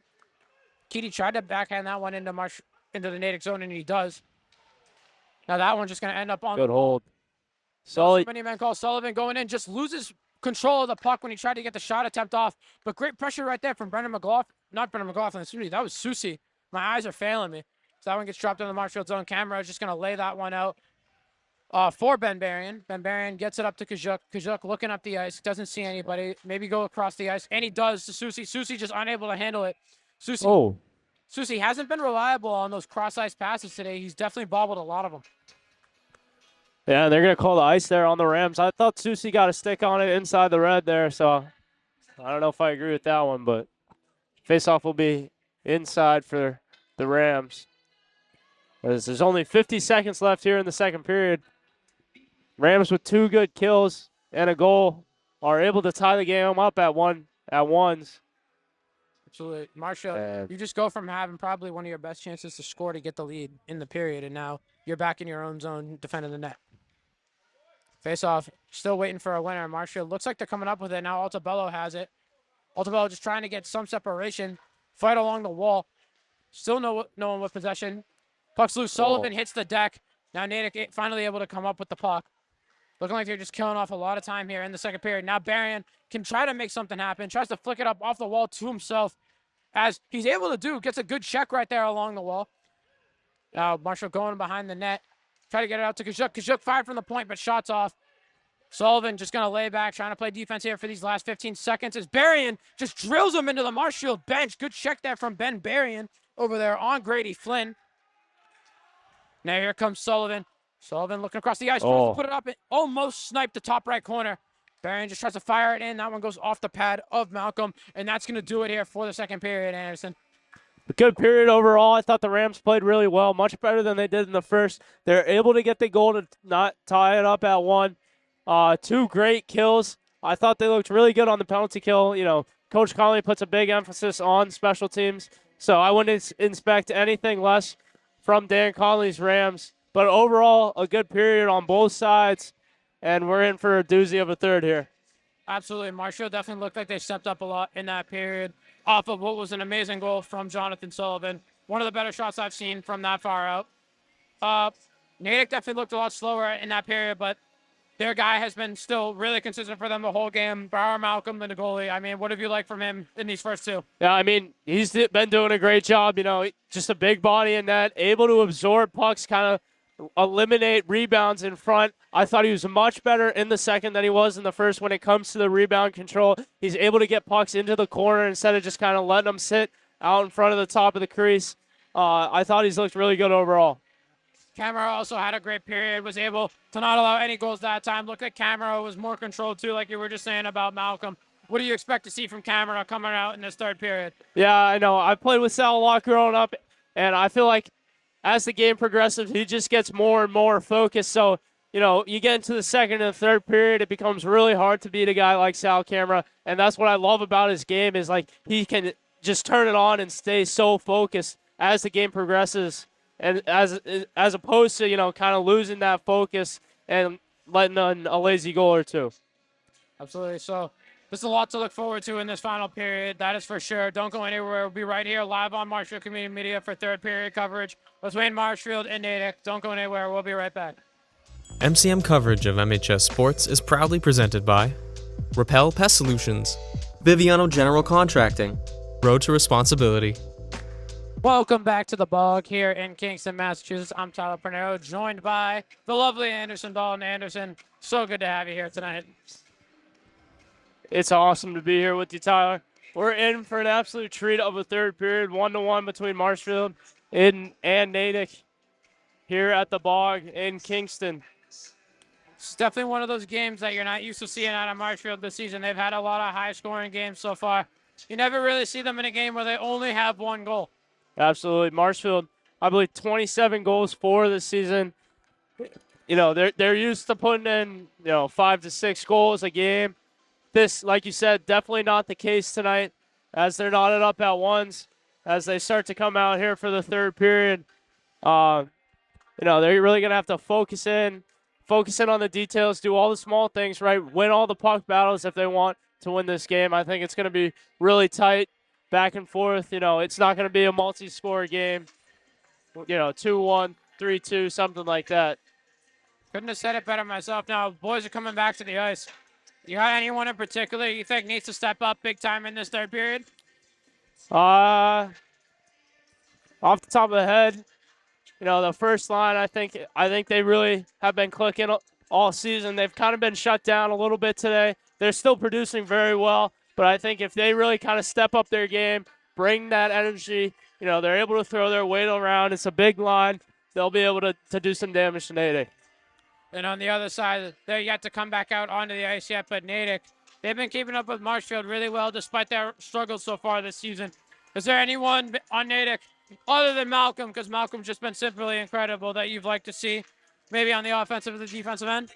Keedy tried to backhand that one into the Natick zone, and he does. Now that one's just going to end up on Good hold. Solid. Many men call Sullivan going in, just loses control of the puck when he tried to get the shot attempt off. But great pressure right there from Brendan McLaughlin. Not Brendan McLaughlin, excuse me. That was Susi. My eyes are failing me. So that one gets dropped in the Marshfield zone. Camera is just going to lay that one out for Ben Barrion. Ben Barrion gets it up to Kajuk. Kajuk looking up the ice. Doesn't see anybody. Maybe go across the ice. And he does to Susi. Susi just unable to handle it. Susi hasn't been reliable on those cross-ice passes today. He's definitely bobbled a lot of them. Yeah, they're going to call the ice there on the Rams. I thought Susi got a stick on it inside the red there, so I don't know if I agree with that one, but face-off will be inside for the Rams. There's only 50 seconds left here in the second period. Rams with 2 good kills and a goal are able to tie the game up at ones. Absolutely. Marshall, you just go from having probably one of your best chances to score to get the lead in the period, and now you're back in your own zone defending the net. Face-off, still waiting for a winner. Marshall looks like they're coming up with it. Now Altabello has it. Altabello just trying to get some separation. Fight along the wall. Still no one with possession. Puck's loose. Sullivan hits the deck. Now Natick finally able to come up with the puck. Looking like they're just killing off a lot of time here in the second period. Now Barrion can try to make something happen. Tries to flick it up off the wall to himself. As he's able to do. Gets a good check right there along the wall. Now Marshall going behind the net. Try to get it out to Kajuk. Kajuk fired from the point, but shots off. Sullivan just going to lay back, trying to play defense here for these last 15 seconds. As Barrion just drills him into the Marshfield bench. Good check there from Ben Barrion over there on Grady Flynn. Now here comes Sullivan. Sullivan looking across the ice. Tries to put it up. It almost sniped the top right corner. Barrion just tries to fire it in. That one goes off the pad of Malcolm. And that's going to do it here for the second period, Anderson. A good period overall. I thought the Rams played really well, much better than they did in the first. They're able to get the goal to not tie it up at 1. 2 great kills. I thought they looked really good on the penalty kill. Coach Conley puts a big emphasis on special teams, so I wouldn't expect anything less from Dan Conley's Rams. But overall, a good period on both sides, and we're in for a doozy of a third here. Absolutely. Marshfield definitely looked like they stepped up a lot in that period off of what was an amazing goal from Jonathan Sullivan. One of the better shots I've seen from that far out. Natick definitely looked a lot slower in that period, but their guy has been still really consistent for them the whole game. Bauer Malcolm, the goalie. I mean, what have you liked from him in these first 2? Yeah, I mean, he's been doing a great job. Just a big body in net, able to absorb pucks, kind of eliminate rebounds in front. I thought he was much better in the second than he was in the first when it comes to the rebound control. He's able to get pucks into the corner instead of just kind of letting them sit out in front of the top of the crease. I thought he's looked really good overall. Camera also had a great period, was able to not allow any goals that time. Looked like Camera was more controlled too, like you were just saying about Malcolm. What do you expect to see from Camera coming out in this third period? Yeah, I know. I played with Sal a lot growing up, and I feel like as the game progresses, he just gets more and more focused. So, you get into the second and third period, it becomes really hard to beat a guy like Sal Camera, and that's what I love about his game is like he can just turn it on and stay so focused as the game progresses. And as opposed to, kind of losing that focus and letting in a lazy goal or 2. Absolutely. So there's a lot to look forward to in this final period. That is for sure. Don't go anywhere. We'll be right here live on Marshfield Community Media for third period coverage between Marshfield and Natick. Don't go anywhere. We'll be right back. MCM coverage of MHS Sports is proudly presented by Repel Pest Solutions, Biviano General Contracting, Road to Responsibility. Welcome back to the Bog here in Kingston, Massachusetts. I'm Tyler Pinheiro, joined by the lovely Dalton. Anderson, so good to have you here tonight. It's awesome to be here with you, Tyler. We're in for an absolute treat of a third period, 1-1 between Marshfield and Natick here at the Bog in Kingston. It's definitely one of those games that you're not used to seeing out of Marshfield this season. They've had a lot of high-scoring games so far. You never really see them in a game where they only have one goal. Absolutely. Marshfield, I believe 27 goals for this season. They're used to putting in, 5 to 6 goals a game. This, like you said, definitely not the case tonight as they're knotted up at ones as they start to come out here for the third period. They're really going to have to focus in on the details, do all the small things right, win all the puck battles if they want to win this game. I think it's going to be really tight. Back and forth, it's not going to be a multi-score game, 2-1, 3-2, something like that. Couldn't have said it better myself. Now, boys are coming back to the ice. You got anyone in particular you think needs to step up big time in this third period? Off the top of the head, the first line, I think they really have been clicking all season. They've kind of been shut down a little bit today. They're still producing very well. But I think if they really kind of step up their game, bring that energy, they're able to throw their weight around. It's a big line. They'll be able to do some damage to Natick. And on the other side, they're yet to come back out onto the ice yet, but Natick, they've been keeping up with Marshfield really well despite their struggles so far this season. Is there anyone on Natick other than Malcolm, because Malcolm's just been simply incredible, that you've liked to see maybe on the offensive or the defensive end?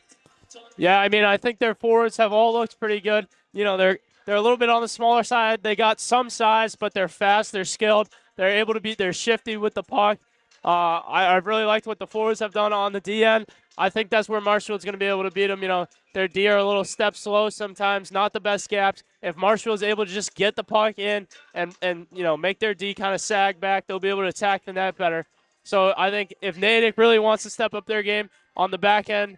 Yeah, I mean, I think their forwards have all looked pretty good. They're a little bit on the smaller side. They got some size, but they're fast. They're skilled. They're shifty with the puck. I've really liked what the forwards have done on the D end. I think that's where Marshfield's going to be able to beat them. Their D are a little step slow sometimes, not the best gaps. If Marshfield's able to just get the puck in and make their D kind of sag back, they'll be able to attack the net better. So I think if Natick really wants to step up their game on the back end,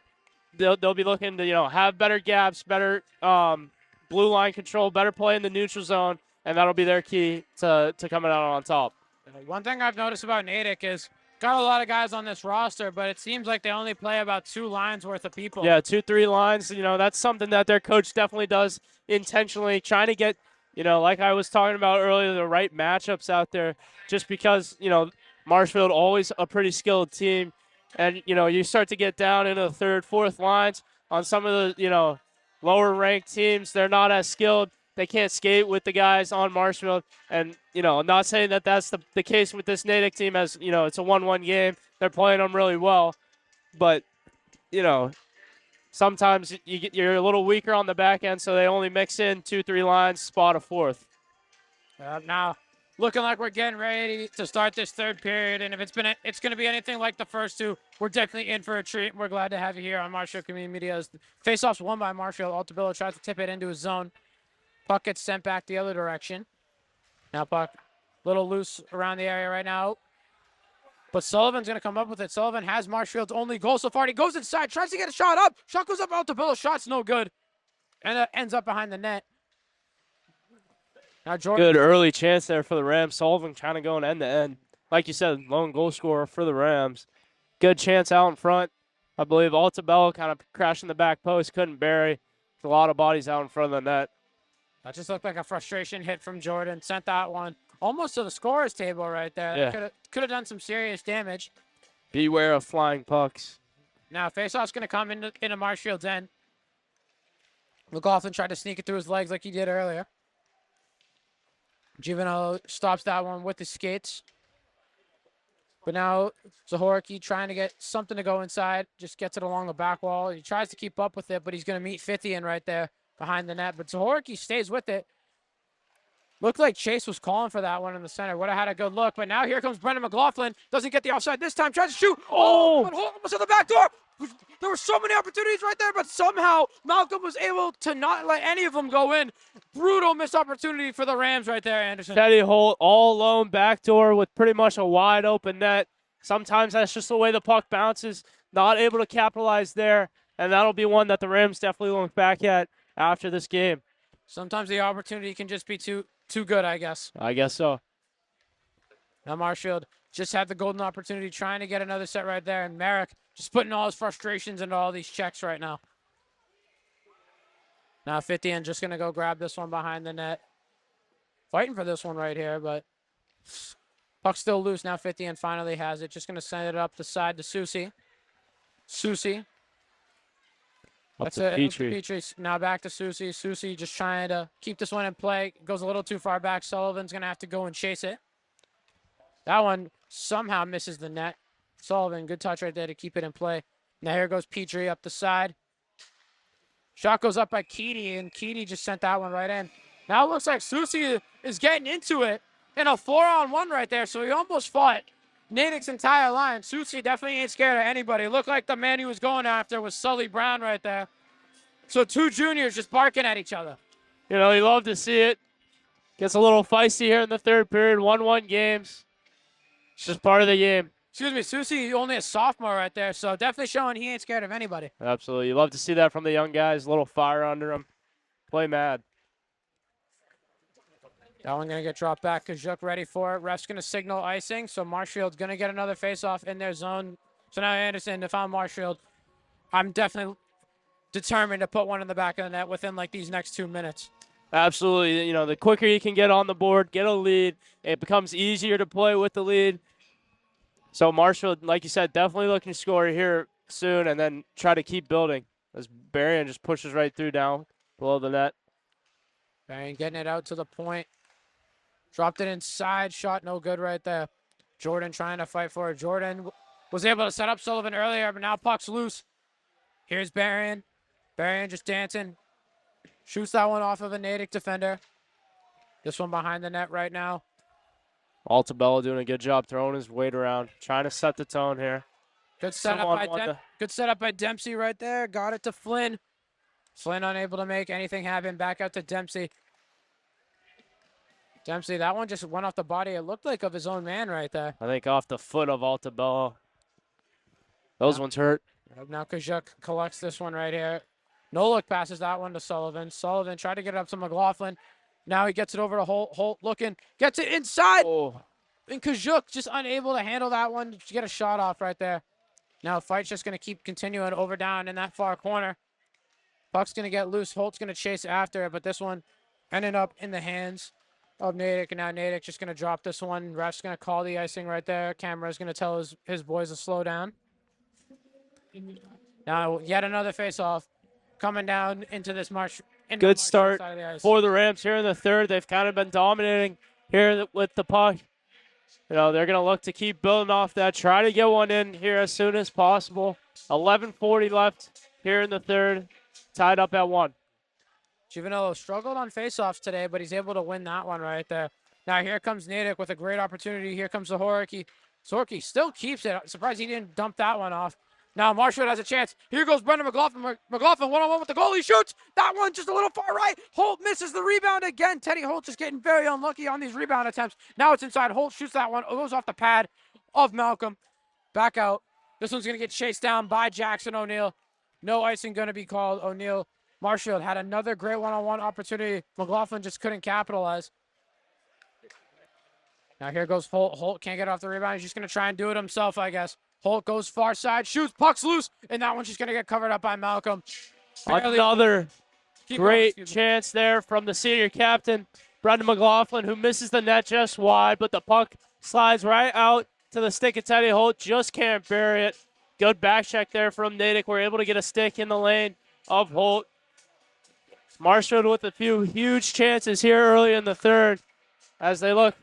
they'll be looking to have better gaps, better blue line control, better play in the neutral zone, and that'll be their key to coming out on top. One thing I've noticed about Natick is got a lot of guys on this roster, but it seems like they only play about 2 lines worth of people. Yeah, 2-3 lines. That's something that their coach definitely does intentionally, trying to get, like I was talking about earlier, the right matchups out there, just because, Marshfield always a pretty skilled team. And, you start to get down into the third, fourth lines on some of the, lower ranked teams. They're not as skilled. They can't skate with the guys on Marshfield. And, I'm not saying that that's the case with this Natick team as, it's a 1-1 game. They're playing them really well. But, sometimes you're a little weaker on the back end, so they only mix in 2-3 lines, spot a fourth. Now, looking like we're getting ready to start this third period, and if it's going to be anything like the first two, we're definitely in for a treat. We're glad to have you here on Marshfield Community Media. Face-off's won by Marshfield. Altabello tries to tip it into his zone. Puck gets sent back the other direction. Now puck, a little loose around the area right now. But Sullivan's going to come up with it. Sullivan has Marshfield's only goal so far. He goes inside, tries to get a shot up. Shot goes up, Altabello. Shot's no good. And ends up behind the net. Now Jordan. Good early chance there for the Rams. Sullivan kind of going end to end. Like you said, lone goal scorer for the Rams. Good chance out in front. I believe Altabello kind of crashed in the back post, couldn't bury. A lot of bodies out in front of the net. That just looked like a frustration hit from Jordan. Sent that one almost to the scorer's table right there. Yeah. Could have done some serious damage. Beware of flying pucks. Now faceoff's going to come into Marshfield's end. McLaughlin tried to sneak it through his legs like he did earlier. Biviano stops that one with his skates. But now Zahorki trying to get something to go inside. Just gets it along the back wall. He tries to keep up with it, but he's going to meet 50 in right there behind the net. But Zahorki stays with it. Looked like Chase was calling for that one in the center. Would have had a good look. But now here comes Brendan McLaughlin. Doesn't get the offside this time. Tries to shoot. Oh! But almost at the back door. There were so many opportunities right there, but somehow Malcolm was able to not let any of them go in. Brutal missed opportunity for the Rams right there, Anderson. Teddy Holt all alone backdoor with pretty much a wide open net. Sometimes that's just the way the puck bounces. Not able to capitalize there, and that'll be one that the Rams definitely look back at after this game. Sometimes the opportunity can just be too good, I guess. I guess so. Now Marshfield just had the golden opportunity trying to get another set right there, and Merrick just putting all his frustrations into all these checks right now. Now 50 and just going to go grab this one behind the net. Fighting for this one right here, but puck's still loose. Now 50 and finally has it. Just going to send it up the side to Susie. Susie. That's it. Petrie. Now back to Susie. Susie just trying to keep this one in play. Goes a little too far back. Sullivan's going to have to go and chase it. That one somehow misses the net. Sullivan, good touch right there to keep it in play. Now here goes Petrie up the side. Shot goes up by Keedy, and Keedy just sent that one right in. Now it looks like Susie is getting into it in a 4-on-1 right there, so he almost fought Natick's entire line. Susie definitely ain't scared of anybody. Looked like the man he was going after was Sully Brown right there. So two juniors just barking at each other. You know, you love to see it. Gets a little feisty here in the third period. 1-1 games. It's just part of the game. Excuse me, Susie only a sophomore right there, so definitely showing he ain't scared of anybody. Absolutely. You love to see that from the young guys. A little fire under them. Play mad. That one going to get dropped back. Kajuk ready for it. Ref's going to signal icing, so Marshfield's going to get another face-off in their zone. So now Anderson, if I'm Marshfield, I'm definitely determined to put one in the back of the net within like these next 2 minutes. Absolutely. You know, the quicker you can get on the board, get a lead, it becomes easier to play with the lead. So Marshfield, like you said, definitely looking to score here soon and then try to keep building as Berrien just pushes right through down below the net. Berrien getting it out to the point. Dropped it inside. Shot no good right there. Jordan trying to fight for it. Jordan was able to set up Sullivan earlier, but now puck's loose. Here's Berrien. Berrien just dancing. Shoots that one off of a Natick defender. This one behind the net right now. Altabello doing a good job throwing his weight around, trying to set the tone here. Good setup by Dempsey right there. Got it to Flynn. Flynn unable to make anything happen. Back out to Dempsey. Dempsey, that one just went off the body. It looked like of his own man right there. I think off the foot of Altabello. Those ones hurt. Now Kajuk collects this one right here. No look passes that one to Sullivan. Sullivan tried to get it up to McLaughlin. Now he gets it over to Holt. Holt looking. Gets it inside. Oh. And Kajuk just unable to handle that one. To get a shot off right there. Now the fight's just going to keep continuing over down in that far corner. Puck's going to get loose. Holt's going to chase after it. But this one ended up in the hands of Natick. And now Natick just going to drop this one. Ref's going to call the icing right there. Camera's going to tell his boys to slow down. Now yet another face-off coming down into this march. Good start for the Rams here in the third. They've kind of been dominating here with the puck. You know, they're going to look to keep building off that. Try to get one in here as soon as possible. 11:40 left here in the third, tied up at 1. Biviano struggled on faceoffs today, but he's able to win that one right there. Now here comes Natick with a great opportunity. Here comes the Horky. Sorky still keeps it. Surprised he didn't dump that one off. Now Marshfield has a chance. Here goes Brendan McLaughlin. McLaughlin one-on-one with the goalie. Shoots. That one just a little far right. Holt misses the rebound again. Teddy Holt just getting very unlucky on these rebound attempts. Now it's inside. Holt shoots that one. It goes off the pad of Malcolm. Back out. This one's going to get chased down by Jackson O'Neal. No icing going to be called. O'Neal. Marshfield had another great one-on-one opportunity. McLaughlin just couldn't capitalize. Now here goes Holt. Holt can't get off the rebound. He's just going to try and do it himself, I guess. Holt goes far side, shoots, puck's loose, and that one's just going to get covered up by Malcolm. Another great chance there from the senior captain, Brendan McLaughlin, who misses the net just wide, but the puck slides right out to the stick of Teddy Holt. Just can't bury it. Good back check there from Natick. We're able to get a stick in the lane of Holt. Marshfield with a few huge chances here early in the third as they look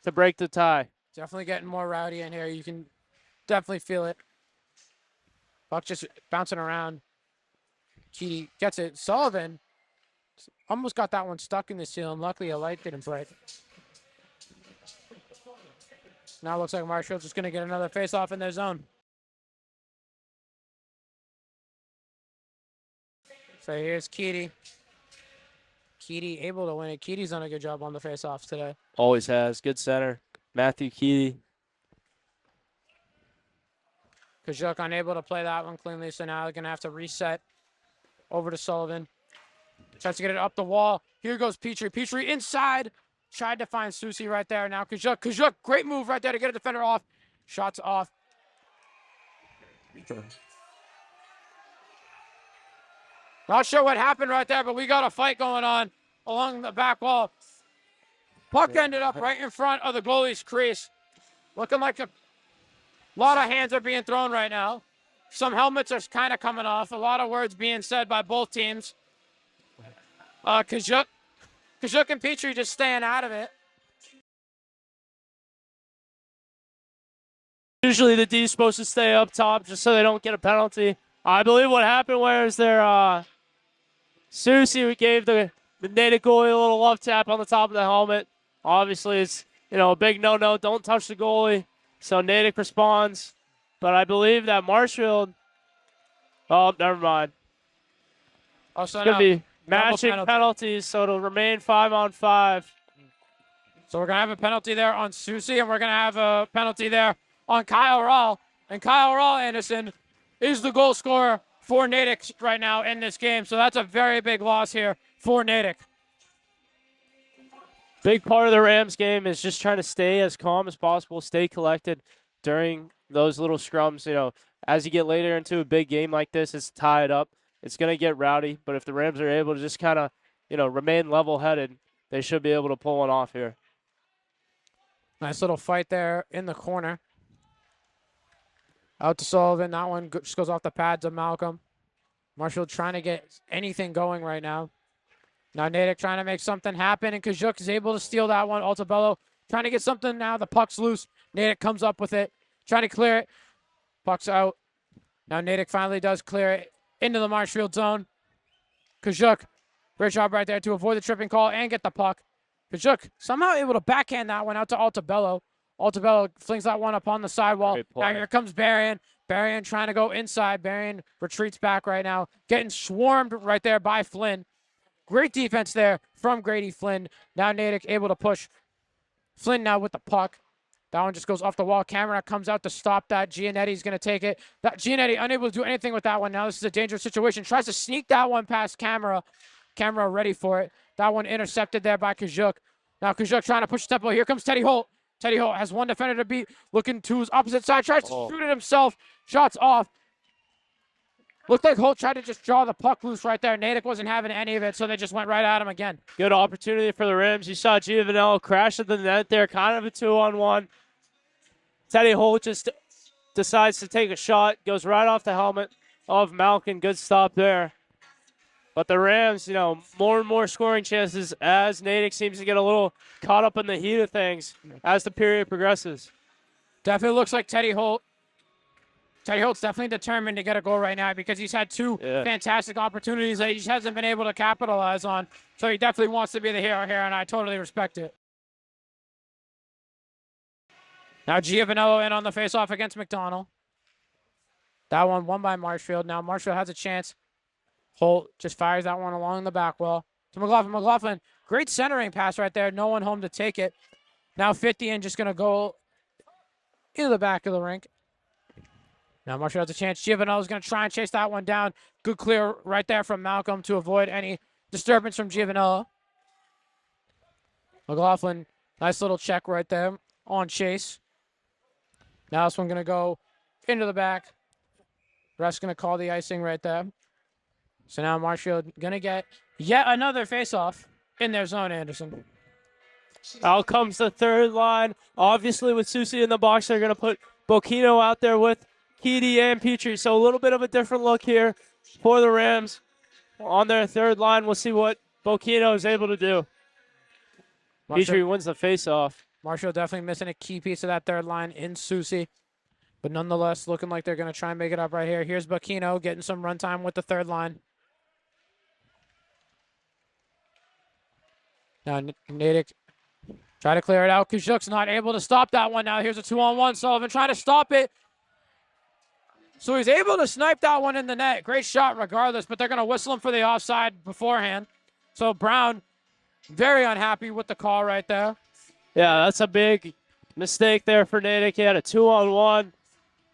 to break the tie. Definitely getting more rowdy in here. You can definitely feel it. Puck just bouncing around. Keedy gets it. Sullivan almost got that one stuck in the ceiling. Luckily, a light didn't break. Now it looks like Marshfield's just going to get another face-off in their zone. So here's Keedy. Keedy able to win it. Keedy's done a good job on the face-offs today. Always has. Good center. Matthew Keedy. Kajuk unable to play that one cleanly, so now they're going to have to reset over to Sullivan. Tries to get it up the wall. Here goes Petrie. Petrie inside. Tried to find Susie right there. Now Kajuk. Kajuk, great move right there to get a defender off. Shots off. Not sure what happened right there, but we got a fight going on along the back wall. Puck ended up right in front of the goalie's crease. Looking like a lot of hands are being thrown right now. Some helmets are kind of coming off. A lot of words being said by both teams. Kajuk and Petrie just staying out of it. Usually the D's supposed to stay up top just so they don't get a penalty. I believe what happened was there, Susie gave the Natick goalie a little love tap on the top of the helmet. Obviously, it's, a big no-no. Don't touch the goalie. So Natick responds. But I believe that Marshfield, never mind. Oh, so it's going to be matching penalties, so it'll remain 5-on-5. So we're going to have a penalty there on Susie, and we're going to have a penalty there on Kyle Rahl. And Kyle Rahl, Anderson, is the goal scorer for Natick right now in this game. So that's a very big loss here for Natick. Big part of the Rams game is just trying to stay as calm as possible, stay collected during those little scrums. As you get later into a big game like this, it's tied up. It's going to get rowdy, but if the Rams are able to just kind of, remain level-headed, they should be able to pull one off here. Nice little fight there in the corner. Out to Sullivan. That one just goes off the pads of Malcolm. Marshfield trying to get anything going right now. Now Natick trying to make something happen, and Kajuk is able to steal that one. Altabello trying to get something now. The puck's loose. Natick comes up with it, trying to clear it. Puck's out. Now Natick finally does clear it into the Marshfield zone. Kajuk, great job right there to avoid the tripping call and get the puck. Kajuk somehow able to backhand that one out to Altabello. Altabello flings that one up on the sidewall. Now here comes Berrien. Berrien trying to go inside. Berrien retreats back right now. Getting swarmed right there by Flynn. Great defense there from Grady Flynn. Now Natick able to push. Flynn now with the puck. That one just goes off the wall. Camera comes out to stop that. Giannetti's going to take it. Giannetti unable to do anything with that one. Now this is a dangerous situation. Tries to sneak that one past Camera. Camera ready for it. That one intercepted there by Kajuk. Now Kajuk trying to push the tempo. Here comes Teddy Holt. Teddy Holt has one defender to beat. Looking to his opposite side. Tries to shoot it himself. Shots off. Looked like Holt tried to just draw the puck loose right there. Natick wasn't having any of it, so they just went right at him again. Good opportunity for the Rams. You saw Biviano crash at the net there. Kind of a 2-on-1. Teddy Holt just decides to take a shot. Goes right off the helmet of Malkin. Good stop there. But the Rams, more and more scoring chances as Natick seems to get a little caught up in the heat of things as the period progresses. Definitely looks like Teddy Holt Teddy Holt's definitely determined to get a goal right now because he's had two fantastic opportunities that he just hasn't been able to capitalize on. So he definitely wants to be the hero here, and I totally respect it. Now Biviano in on the faceoff against McDonald. That one won by Marshfield. Now Marshfield has a chance. Holt just fires that one along the back wall to McLaughlin. McLaughlin, great centering pass right there. No one home to take it. Now 50 and just going to go into the back of the rink. Now Marshall has a chance. Biviano is going to try and chase that one down. Good clear right there from Malcolm to avoid any disturbance from Biviano. McLaughlin, nice little check right there on chase. Now this one going to go into the back. Ref's going to call the icing right there. So now Marshfield going to get yet another face-off in their zone, Anderson. Out comes the third line. Obviously, with Susie in the box, they're going to put Bokino out there with Keedy and Petrie. So a little bit of a different look here for the Rams. On their third line, we'll see what Bokino is able to do. Petrie wins the face-off. Marshall definitely missing a key piece of that third line in Susie. But nonetheless, looking like they're going to try and make it up right here. Here's Bokino getting some runtime with the third line. Now Natick try to clear it out. Kajuk's not able to stop that one. Now here's a 2-on-1. Sullivan trying to stop it. So he's able to snipe that one in the net. Great shot regardless, but they're going to whistle him for the offside beforehand. So Brown very unhappy with the call right there. Yeah, that's a big mistake there for Natick. He had a 2-on-1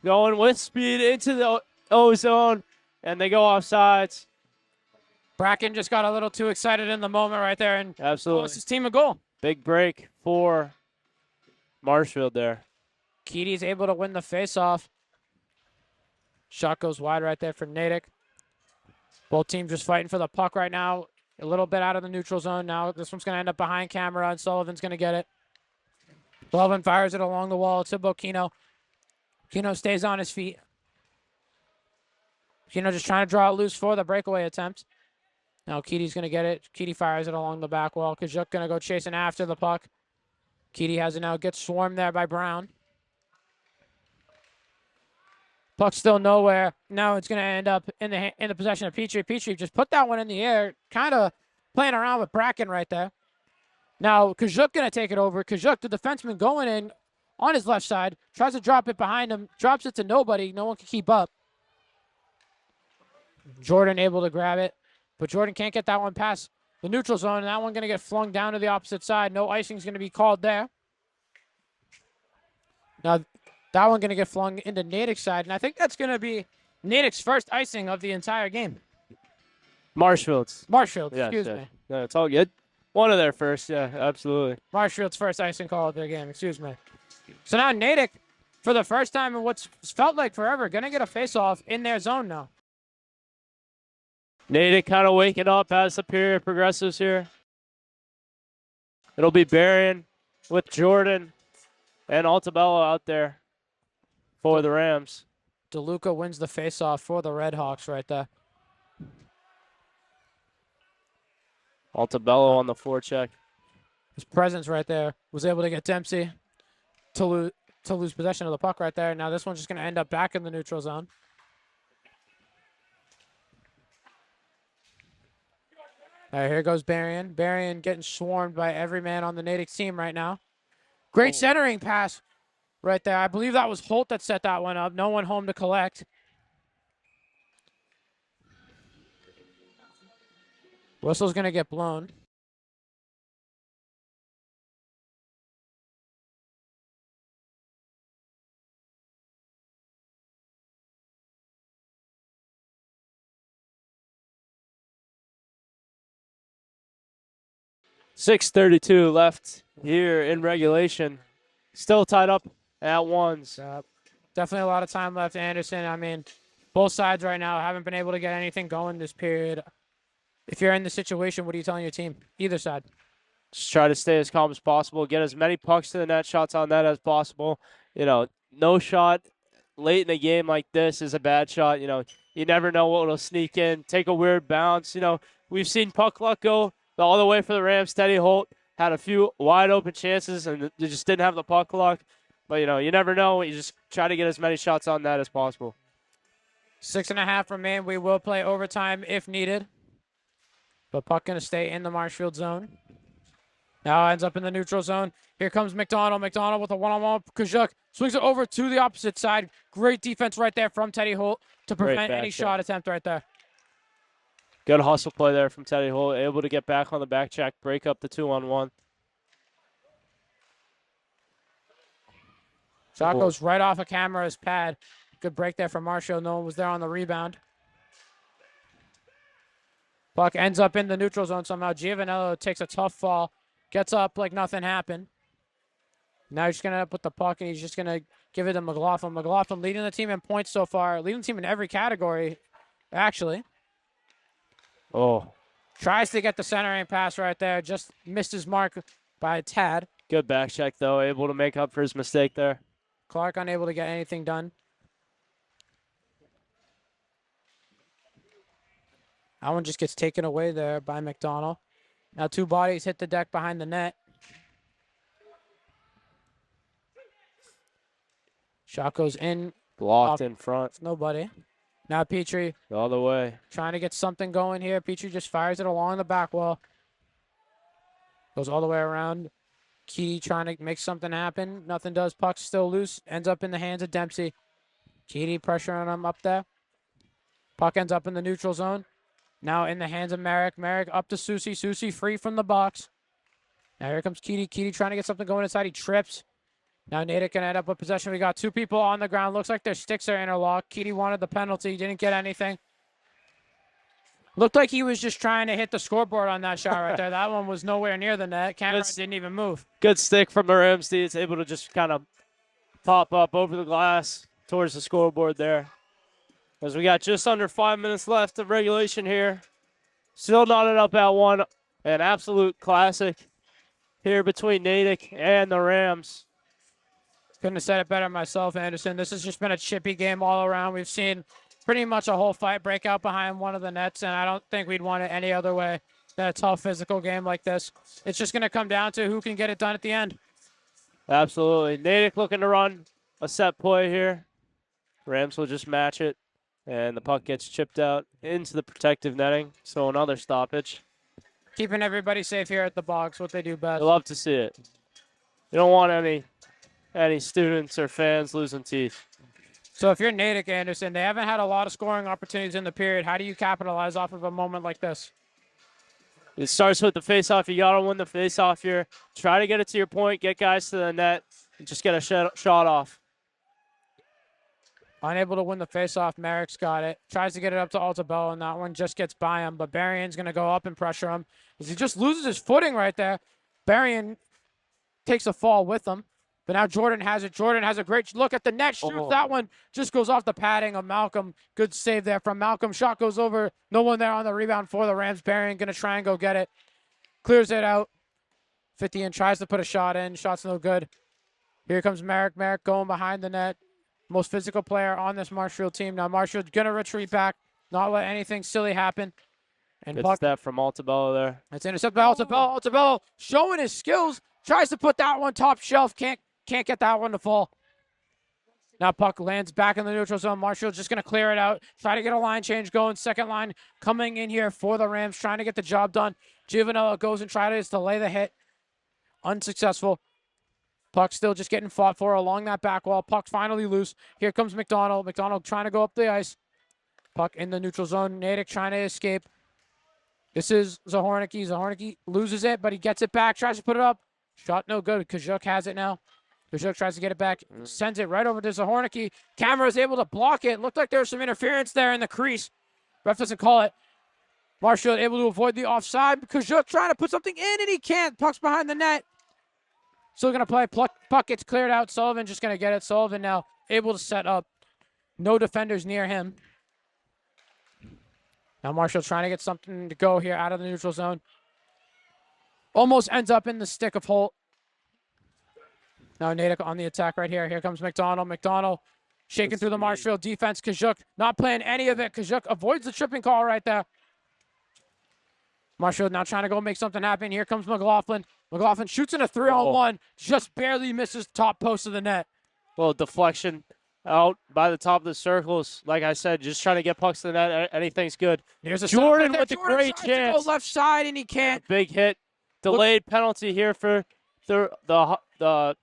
going with speed into the O-zone, and they go offsides. Bracken just got a little too excited in the moment right there and absolutely cost his team a goal. Big break for Marshfield there. Keedy's able to win the faceoff. Shot goes wide right there for Natick. Both teams just fighting for the puck right now. A little bit out of the neutral zone now. This one's going to end up behind camera, and Sullivan's going to get it. Sullivan fires it along the wall to Bokino. Bokino stays on his feet. Bokino just trying to draw it loose for the breakaway attempt. Now Keedy's going to get it. Keedy fires it along the back wall. Kajuk going to go chasing after the puck. Keedy has it now. Gets swarmed there by Brown. Puck still nowhere. Now it's going to end up in the possession of Petrie. Petrie just put that one in the air, kind of playing around with Bracken right there. Now Kajuk going to take it over. Kajuk, the defenseman, going in on his left side, tries to drop it behind him, drops it to nobody. No one can keep up. Jordan able to grab it, but Jordan can't get that one past the neutral zone, and that one going to get flung down to the opposite side. No icing is going to be called there. Now, that one going to get flung into Natick's side, and I think that's going to be Natick's first icing of the entire game. Marshfield's. Excuse me. No, it's all good. One of their first, yeah, absolutely. Marshfield's first icing call of their game, excuse me. So now Natick, for the first time in what's felt like forever, going to get a face-off in their zone now. Natick kind of waking up as the period progresses here. It'll be Berrien with Jordan and Altabello out there for the Rams. DeLuca wins the face-off for the Redhawks right there. Altabello on the forecheck. His presence right there was able to get Dempsey to lose possession of the puck right there. Now this one's just going to end up back in the neutral zone. All right, here goes Berrien. Berrien getting swarmed by every man on the Natick team right now. Great centering pass right there. I believe that was Holt that set that one up. No one home to collect. Whistle's going to get blown. .6:32 left here in regulation. Still tied up at ones. Definitely a lot of time left, Anderson. I mean, both sides right now haven't been able to get anything going this period. If you're in the situation, what are you telling your team? Either side. Just try to stay as calm as possible. Get as many pucks to the net, shots on net as possible. You know, no shot late in a game like this is a bad shot. You know, you never know what will sneak in. Take a weird bounce. You know, we've seen puck luck go all the way for the Rams. Teddy Holt had a few wide open chances and they just didn't have the puck luck. But, you know, you never know. You just try to get as many shots on that as possible. 6.5 remain. We will play overtime if needed. But puck going to stay in the Marshfield zone. Now ends up in the neutral zone. Here comes McDonald. McDonald with a one-on-one. Kajuk swings it over to the opposite side. Great defense right there from Teddy Holt to prevent any shot attempt right there. Good hustle play there from Teddy Holt. Able to get back on the back check, break up the 2-on-1. Shot goes right off of Camera's pad. Good break there from Marshall. No one was there on the rebound. Puck ends up in the neutral zone somehow. Biviano takes a tough fall. Gets up like nothing happened. Now he's going to put the puck, and he's just going to give it to McLaughlin. McLaughlin leading the team in points so far. Leading the team in every category, actually. Oh. Tries to get the centering pass right there. Just missed his mark by a tad. Good back check, though. Able to make up for his mistake there. Clark unable to get anything done. That one just gets taken away there by McDonald. Now 2 bodies hit the deck behind the net. Shot goes in. Blocked in front. Nobody. Now Petrie. All the way. Trying to get something going here. Petrie just fires it along the back wall. Goes all the way around. Key trying to make something happen. Nothing does. Puck's still loose. Ends up in the hands of Dempsey. Keedy pressuring him up there. Puck ends up in the neutral zone. Now in the hands of Merrick. Merrick up to Susie. Susie free from the box. Now here comes Keedy. Keedy trying to get something going inside. He trips. Now Natick can end up with possession. We got 2 people on the ground. Looks like their sticks are interlocked. Keedy wanted the penalty. Didn't get anything. Looked like he was just trying to hit the scoreboard on that shot right there. That one was nowhere near the net. Camera didn't even move. Good stick from the Rams. It's able to just kind of pop up over the glass towards the scoreboard there. As we got just under 5 minutes left of regulation here. Still knotted up at 1. An absolute classic here between Natick and the Rams. Couldn't have said it better myself, Anderson. This has just been a chippy game all around. We've seen pretty much a whole fight break out behind one of the nets, and I don't think we'd want it any other way than a tough physical game like this. It's just going to come down to who can get it done at the end. Absolutely. Natick looking to run a set play here. Rams will just match it, and the puck gets chipped out into the protective netting, so another stoppage. Keeping everybody safe here at the box, what they do best. I love to see it. You don't want any students or fans losing teeth. So if you're Natick, Anderson, they haven't had a lot of scoring opportunities in the period. How do you capitalize off of a moment like this? It starts with the faceoff. You got to win the faceoff here. Try to get it to your point, get guys to the net, and just get a shot off. Unable to win the faceoff, Merrick's got it. Tries to get it up to Altabello, and that one just gets by him. But Berrien's going to go up and pressure him. As he just loses his footing right there. Berrien takes a fall with him. But now Jordan has it. Jordan has a great look at the net. Shoots that one. Just goes off the padding of Malcolm. Good save there from Malcolm. Shot goes over. No one there on the rebound for the Rams. Berrien going to try and go get it. Clears it out. 50 and tries to put a shot in. Shot's no good. Here comes Merrick. Merrick going behind the net. Most physical player on this Marshfield team. Now Marshfield going to retreat back. Not let anything silly happen. And good step from Altabello there. It's intercepted by Altabello. Altabello showing his skills. Tries to put that one top shelf. Can't get that one to fall. Now puck lands back in the neutral zone. Marshfield's just going to clear it out. Try to get a line change going. Second line coming in here for the Rams, trying to get the job done. Biviano goes and tries to lay the hit. Unsuccessful. Puck still just getting fought for along that back wall. Puck finally loose. Here comes McDonald. McDonald trying to go up the ice. Puck in the neutral zone. Natick trying to escape. This is Zahornicki. Zahornicki loses it, but he gets it back. Tries to put it up. Shot no good. Kajuk has it now. Kajuk tries to get it back. Sends it right over to Zahornicki. Camera is able to block it. Looked like there was some interference there in the crease. Ref doesn't call it. Marshall able to avoid the offside. Kajuk trying to put something in, and he can't. Puck's behind the net. Still going to play. Puck gets cleared out. Sullivan just going to get it. Sullivan now able to set up. No defenders near him. Now Marshall trying to get something to go here out of the neutral zone. Almost ends up in the stick of Holt. Now Natick on the attack right here. Here comes McDonald. McDonald shaking through the Marshfield defense. Kajuk not playing any of it. Kajuk avoids the tripping call right there. Marshfield now trying to go make something happen. Here comes McLaughlin. McLaughlin shoots in a 3-on-1. Just barely misses top post of the net. Little deflection out by the top of the circles. Like I said, just trying to get pucks to the net. Anything's good. Here's a Jordan stop right with there. a Jordan great tries to go chance. left side, and he can't. Big hit. Delayed penalty here for the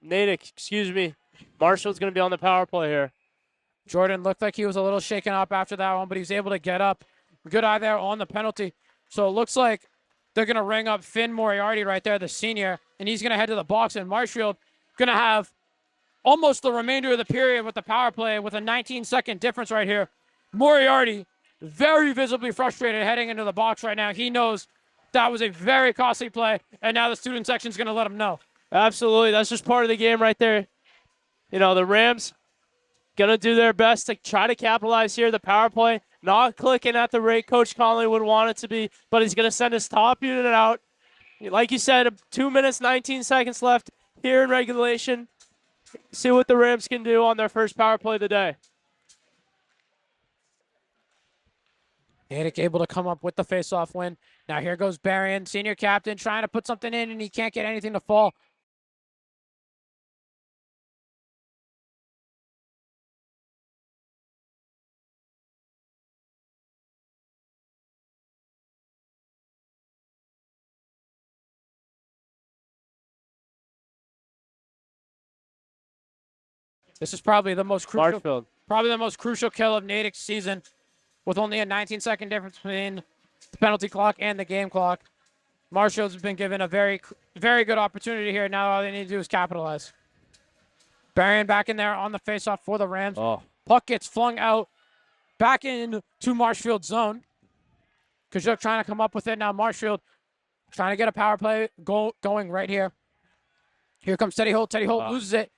Natick. Excuse me. Marshall's going to be on the power play here. Jordan looked like he was a little shaken up after that one, but he was able to get up. Good eye there on the penalty. So it looks like they're going to ring up Finn Moriarty right there, the senior, and he's going to head to the box. And Marshfield going to have almost the remainder of the period with the power play with a 19-second difference right here. Moriarty very visibly frustrated heading into the box right now. He knows that was a very costly play, and now the student section is going to let him know. Absolutely. That's just part of the game right there. You know, the Rams going to do their best to try to capitalize here. The power play not clicking at the rate Coach Conley would want it to be, but he's going to send his top unit out. Like you said, 2 minutes, 19 seconds left here in regulation. See what the Rams can do on their first power play of the day. Natick able to come up with the face-off win. Now here goes Berrien, senior captain, trying to put something in, and he can't get anything to fall. This is probably the most crucial kill of Natick's season, with only a 19-second difference between the penalty clock and the game clock. Marshall's been given a very, very good opportunity here. Now all they need to do is capitalize. Berrien back in there on the faceoff for the Rams. Puck gets flung out back into Marshfield's zone. Kajuk trying to come up with it now. Marshfield trying to get a power play going right here. Here comes Teddy Holt. Teddy Holt loses it.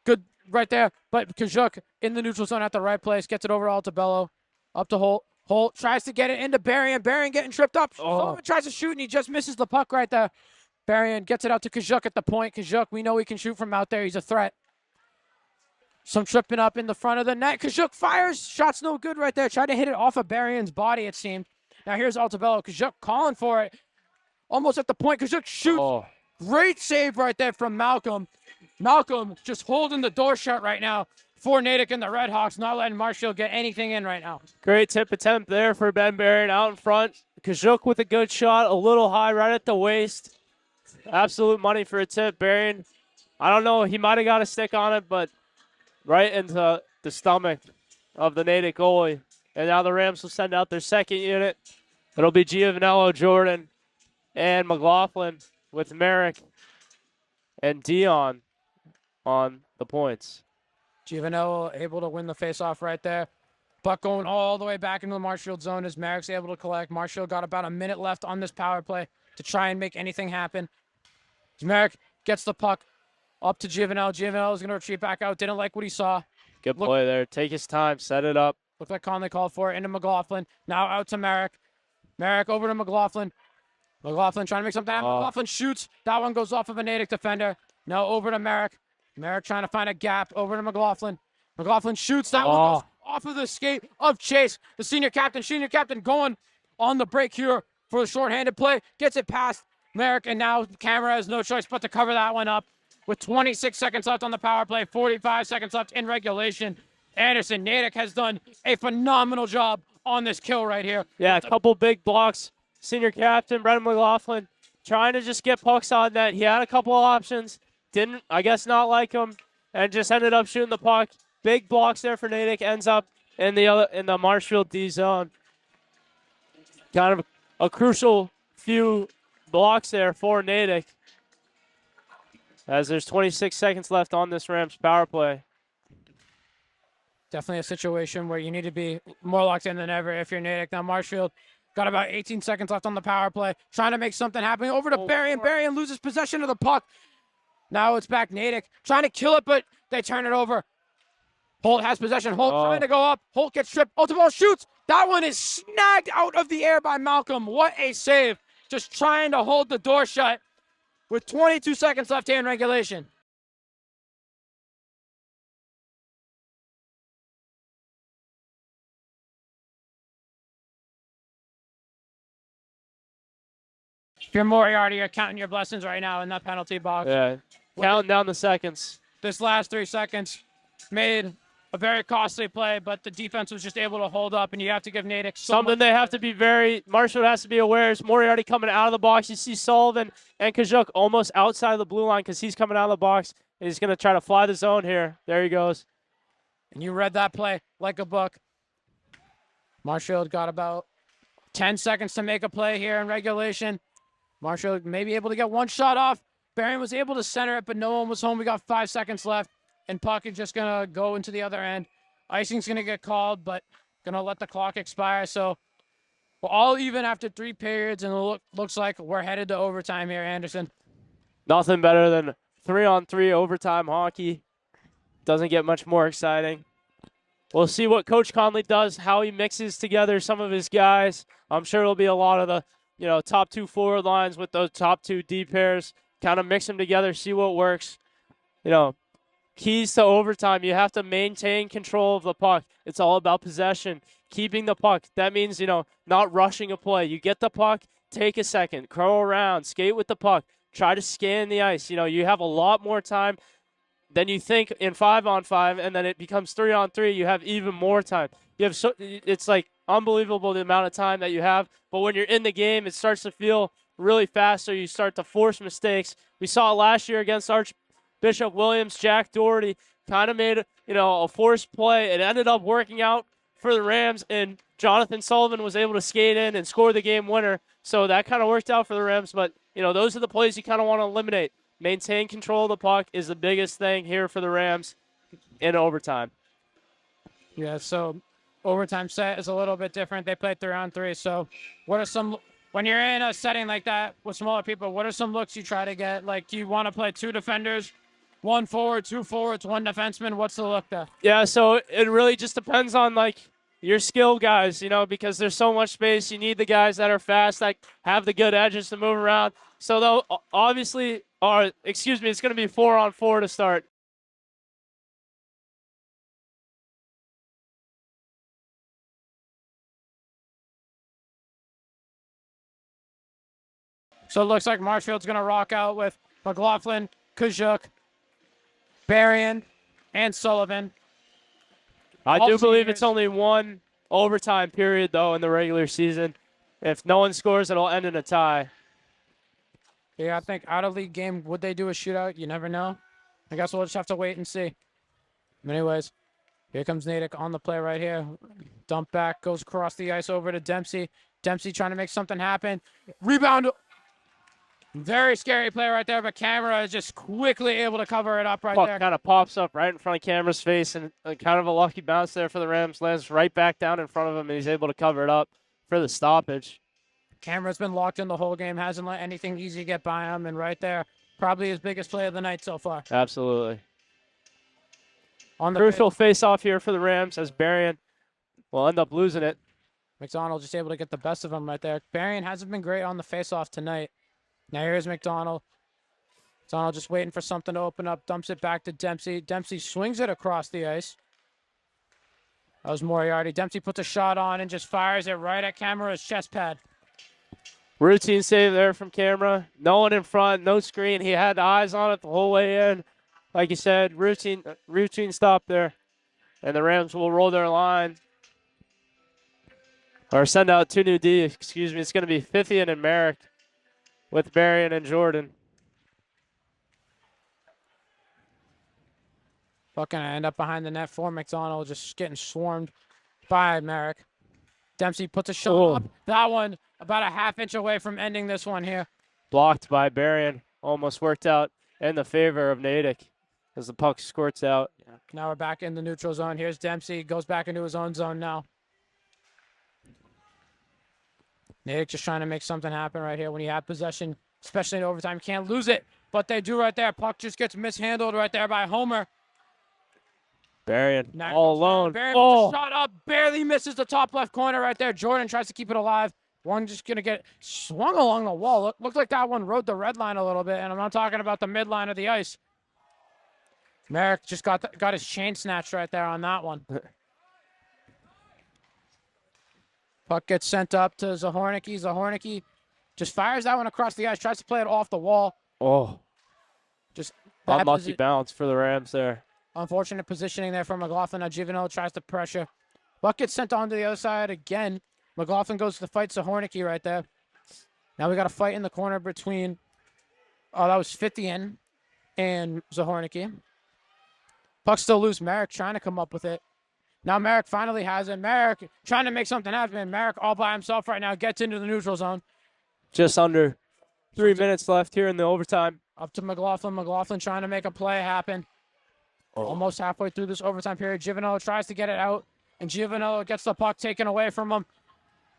Good right there. But Kajuk in the neutral zone at the right place. Gets it over to Altabello. Up to Holt. Holt tries to get it into Berrien. Berrien getting tripped up. Sullivan tries to shoot, and he just misses the puck right there. Berrien gets it out to Kajuk at the point. Kajuk, we know he can shoot from out there. He's a threat. Some tripping up in the front of the net. Kajuk fires. Shot's no good right there. Tried to hit it off of Berrien's body, it seemed. Now here's Altabello. Kajuk calling for it. Almost at the point. Kajuk shoots. Great save right there from Malcolm. Malcolm just holding the door shut right now for Natick and the Redhawks, not letting Marshall get anything in right now. Great tip attempt there for Ben Berrien out in front. Kajuk with a good shot, a little high right at the waist. Absolute money for a tip. Berrien, I don't know, he might have got a stick on it, but right into the stomach of the Natick goalie. And now the Rams will send out their second unit. It'll be Giovanello, Jordan, and McLaughlin with Merrick and Dion on the points. Giovanello able to win the faceoff right there. Puck going all the way back into the Marshfield zone as Merrick's able to collect. Marshfield got about a minute left on this power play to try and make anything happen. Merrick gets the puck up to Giovanello. Giovanello is going to retreat back out. Didn't like what he saw. Good play there. Take his time. Set it up. Looked like Conley called for it. Into McLaughlin. Now out to Merrick. Merrick over to McLaughlin. McLaughlin trying to make something happen. McLaughlin shoots. That one goes off of a Natick defender. Now over to Merrick. Merrick trying to find a gap. Over to McLaughlin. McLaughlin shoots. That one goes off of the skate of Chase. The senior captain. Senior captain going on the break here for the shorthanded play. Gets it past Merrick. And now Camera has no choice but to cover that one up. With 26 seconds left on the power play. 45 seconds left in regulation. Anderson, Natick has done a phenomenal job on this kill right here. Yeah, a couple big blocks. Senior captain, Brendan McLaughlin, trying to just get pucks on net. He had a couple of options. Didn't, I guess, not like him, and just ended up shooting the puck. Big blocks there for Natick. Ends up in the Marshfield D zone. Kind of a crucial few blocks there for Natick, as there's 26 seconds left on this Rams power play. Definitely a situation where you need to be more locked in than ever if you're Natick. Now Marshfield got about 18 seconds left on the power play, trying to make something happen. Over to Berrien. Berrien loses possession of the puck. Now it's back Natick, trying to kill it, but they turn it over. Holt has possession. Holt trying to go up. Holt gets stripped. Ultimate shoots. That one is snagged out of the air by Malcolm. What a save. Just trying to hold the door shut with 22 seconds left here in regulation. If you're Moriarty, you're counting your blessings right now in that penalty box. Yeah, counting down the seconds. This last 3 seconds made a very costly play, but the defense was just able to hold up, and you have to give Natick Something they have to be Marshfield has to be aware is Moriarty coming out of the box. You see Sullivan and Kajuk almost outside of the blue line because he's coming out of the box. And he's going to try to fly the zone here. There he goes. And you read that play like a book. Marshfield got about 10 seconds to make a play here in regulation. Marshfield may be able to get one shot off. Berrien was able to center it, but no one was home. We got 5 seconds left, and puck is just going to go into the other end. Icing's going to get called, but going to let the clock expire. So we're all even after 3 periods, and it looks like we're headed to overtime here, Anderson. Nothing better than 3-on-3 overtime hockey. Doesn't get much more exciting. We'll see what Coach Conley does, how he mixes together some of his guys. I'm sure it'll be a lot of the top 2 forward lines with those top 2 D pairs. Kind of mix them together, see what works. Keys to overtime, you have to maintain control of the puck. It's all about possession, keeping the puck. That means, not rushing a play. You get the puck, take a second, curl around, skate with the puck, try to scan the ice. You have a lot more time than you think in 5-on-5, and then it becomes 3-on-3. You have even more time. It's like unbelievable the amount of time that you have. But when you're in the game, it starts to feel really fast, so you start to force mistakes. We saw it last year against Archbishop Williams. Jack Doherty kind of made a forced play. It ended up working out for the Rams, and Jonathan Sullivan was able to skate in and score the game winner. So that kind of worked out for the Rams. But those are the plays you kind of want to eliminate. Maintain control of the puck is the biggest thing here for the Rams in overtime. Yeah, so overtime set is a little bit different. They play 3-on-3. So what are some, when you're in a setting like that with smaller people, what are some looks you try to get? Like, do you want to play 2 defenders, 1 forward, 2 forwards, 1 defenseman? What's the look there? Yeah, so it really just depends on, your skill guys, because there's so much space. You need the guys that are fast, that have the good edges to move around. So, though, obviously, it's going to be 4-on-4 to start. So it looks like Marshfield's going to rock out with McLaughlin, Kajuk, Berrien, and Sullivan. I do believe it's only 1 overtime period, though, in the regular season. If no one scores, it'll end in a tie. Yeah, I think out-of-league game, would they do a shootout? You never know. I guess we'll just have to wait and see. Anyways, here comes Natick on the play right here. Dump back, goes across the ice over to Dempsey. Dempsey trying to make something happen. Rebound. Very scary play right there, but Camera is just quickly able to cover it up right there. Kind of pops up right in front of Camera's face, and kind of a lucky bounce there for the Rams. Lands right back down in front of him, and he's able to cover it up for the stoppage. Camera's been locked in the whole game, hasn't let anything easy get by him, and right there, probably his biggest play of the night so far. Absolutely. On the crucial face-off here for the Rams as Berrien will end up losing it. McDonald just able to get the best of him right there. Berrien hasn't been great on the face-off tonight. Now here's McDonald. McDonald just waiting for something to open up, dumps it back to Dempsey. Dempsey swings it across the ice. That was Moriarty. Dempsey puts a shot on and just fires it right at Camera's chest pad. Routine save there from Camera. No one in front, no screen. He had eyes on it the whole way in. Like you said, routine stop there. And the Rams will roll their line. Or send out 2 new D, excuse me. It's going to be Fithian and Merrick with Berrien and Jordan. Fucking end up behind the net for McDonald, just getting swarmed by Merrick. Dempsey puts a shot up. That one about a half-inch away from ending this one here. Blocked by Berrien. Almost worked out in the favor of Natick as the puck squirts out. Yeah. Now we're back in the neutral zone. Here's Dempsey. Goes back into his own zone now. Natick just trying to make something happen right here when you have possession, especially in overtime. Can't lose it, but they do right there. Puck just gets mishandled right there by Homer. Berrien all alone. Berrien puts a shot up, barely misses the top left corner right there. Jordan tries to keep it alive. One just going to get swung along the wall. Looked like that one rode the red line a little bit, and I'm not talking about the midline of the ice. Merrick just got his chain snatched right there on that one. Puck gets sent up to Zahornicki. Zahornicki just fires that one across the ice, tries to play it off the wall. Oh. Just unlucky bounce for the Rams there. Unfortunate positioning there for McLaughlin. Now Biviano tries to pressure. Buck gets sent on to the other side again. McLaughlin goes to fight Zahornicki right there. Now we got a fight in the corner between, that was Fithian and Zahornicki. Puck still loose. Merrick trying to come up with it. Now Merrick finally has it. Merrick trying to make something happen. Merrick all by himself right now gets into the neutral zone. Just under 3 minutes left here in the overtime. Up to McLaughlin. McLaughlin trying to make a play happen. Almost halfway through this overtime period. Biviano tries to get it out, and Biviano gets the puck taken away from him.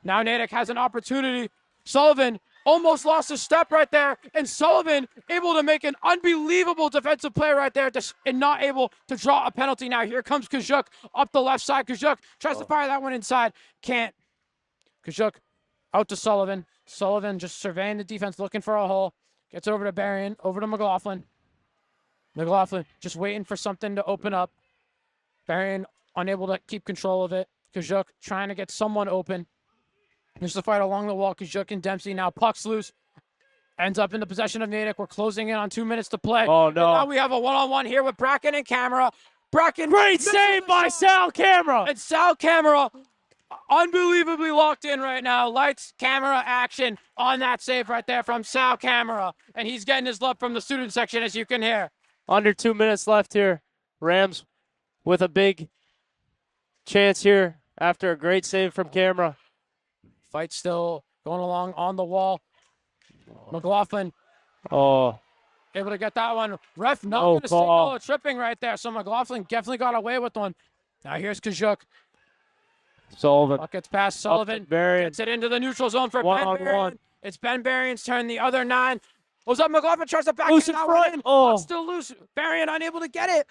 Now Natick has an opportunity. Sullivan almost lost a step right there, and Sullivan able to make an unbelievable defensive play right there and not able to draw a penalty. Now here comes Tkachuk up the left side. Tkachuk tries to fire that one inside. Can't. Tkachuk out to Sullivan. Sullivan just surveying the defense, looking for a hole. Gets over to Berrien, over to McLaughlin. McLaughlin just waiting for something to open up. Berrien unable to keep control of it. Tkachuk trying to get someone open. There's the fight along the wall. Tkachuk and Dempsey. Now puck's loose. Ends up in the possession of Natick. We're closing in on 2 minutes to play. Oh, no. And now we have a one-on-one here with Bracken and Camera. Bracken. Great save by Sal Camera. And Sal Camera unbelievably locked in right now. Lights, camera, action on that save right there from Sal Camera. And he's getting his love from the student section, as you can hear. Under 2 minutes left here. Rams with a big chance here after a great save from Camera. Fight still going along on the wall. McLaughlin Oh, able to get that one. Ref not Oh, going to signal call. a tripping right there. So McLaughlin definitely got away with one. Now here's Tkachuk. Sullivan. Puck gets past Up Sullivan. to Berrien. Gets it into the neutral zone for One Ben on Berrien. one. It's Ben Berrien's turn. The other 9. Was up McLaughlin, tries to back Loose it in out front. in. Oh. Puck still loose. Berrien unable to get it.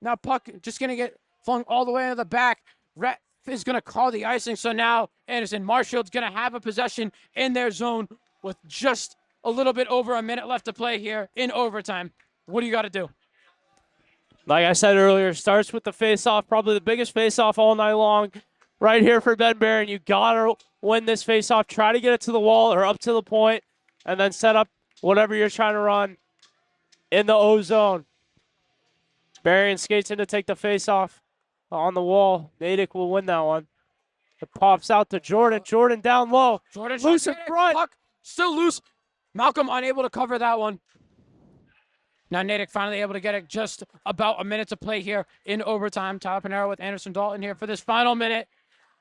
Now puck just going to get flung all the way into the back. Ref is going to call the icing. So now Anderson Marshfield's going to have a possession in their zone with just a little bit over a minute left to play here in overtime. What do you got to do? Like I said earlier, starts with the face-off, probably the biggest face-off all night long. Right here for Ben Berrien. You got to win this face-off. Try to get it to the wall or up to the point, and then set up whatever you're trying to run in the O zone. Berrien skates in to take the face-off on the wall. Natick will win that one. It pops out to Jordan. Jordan down low. Jordan Loose in front. Puck still loose. Malcolm unable to cover that one. Now Natick finally able to get it. Just about a minute to play here in overtime. Tyler Pinheiro with Anderson Dalton here for this final minute.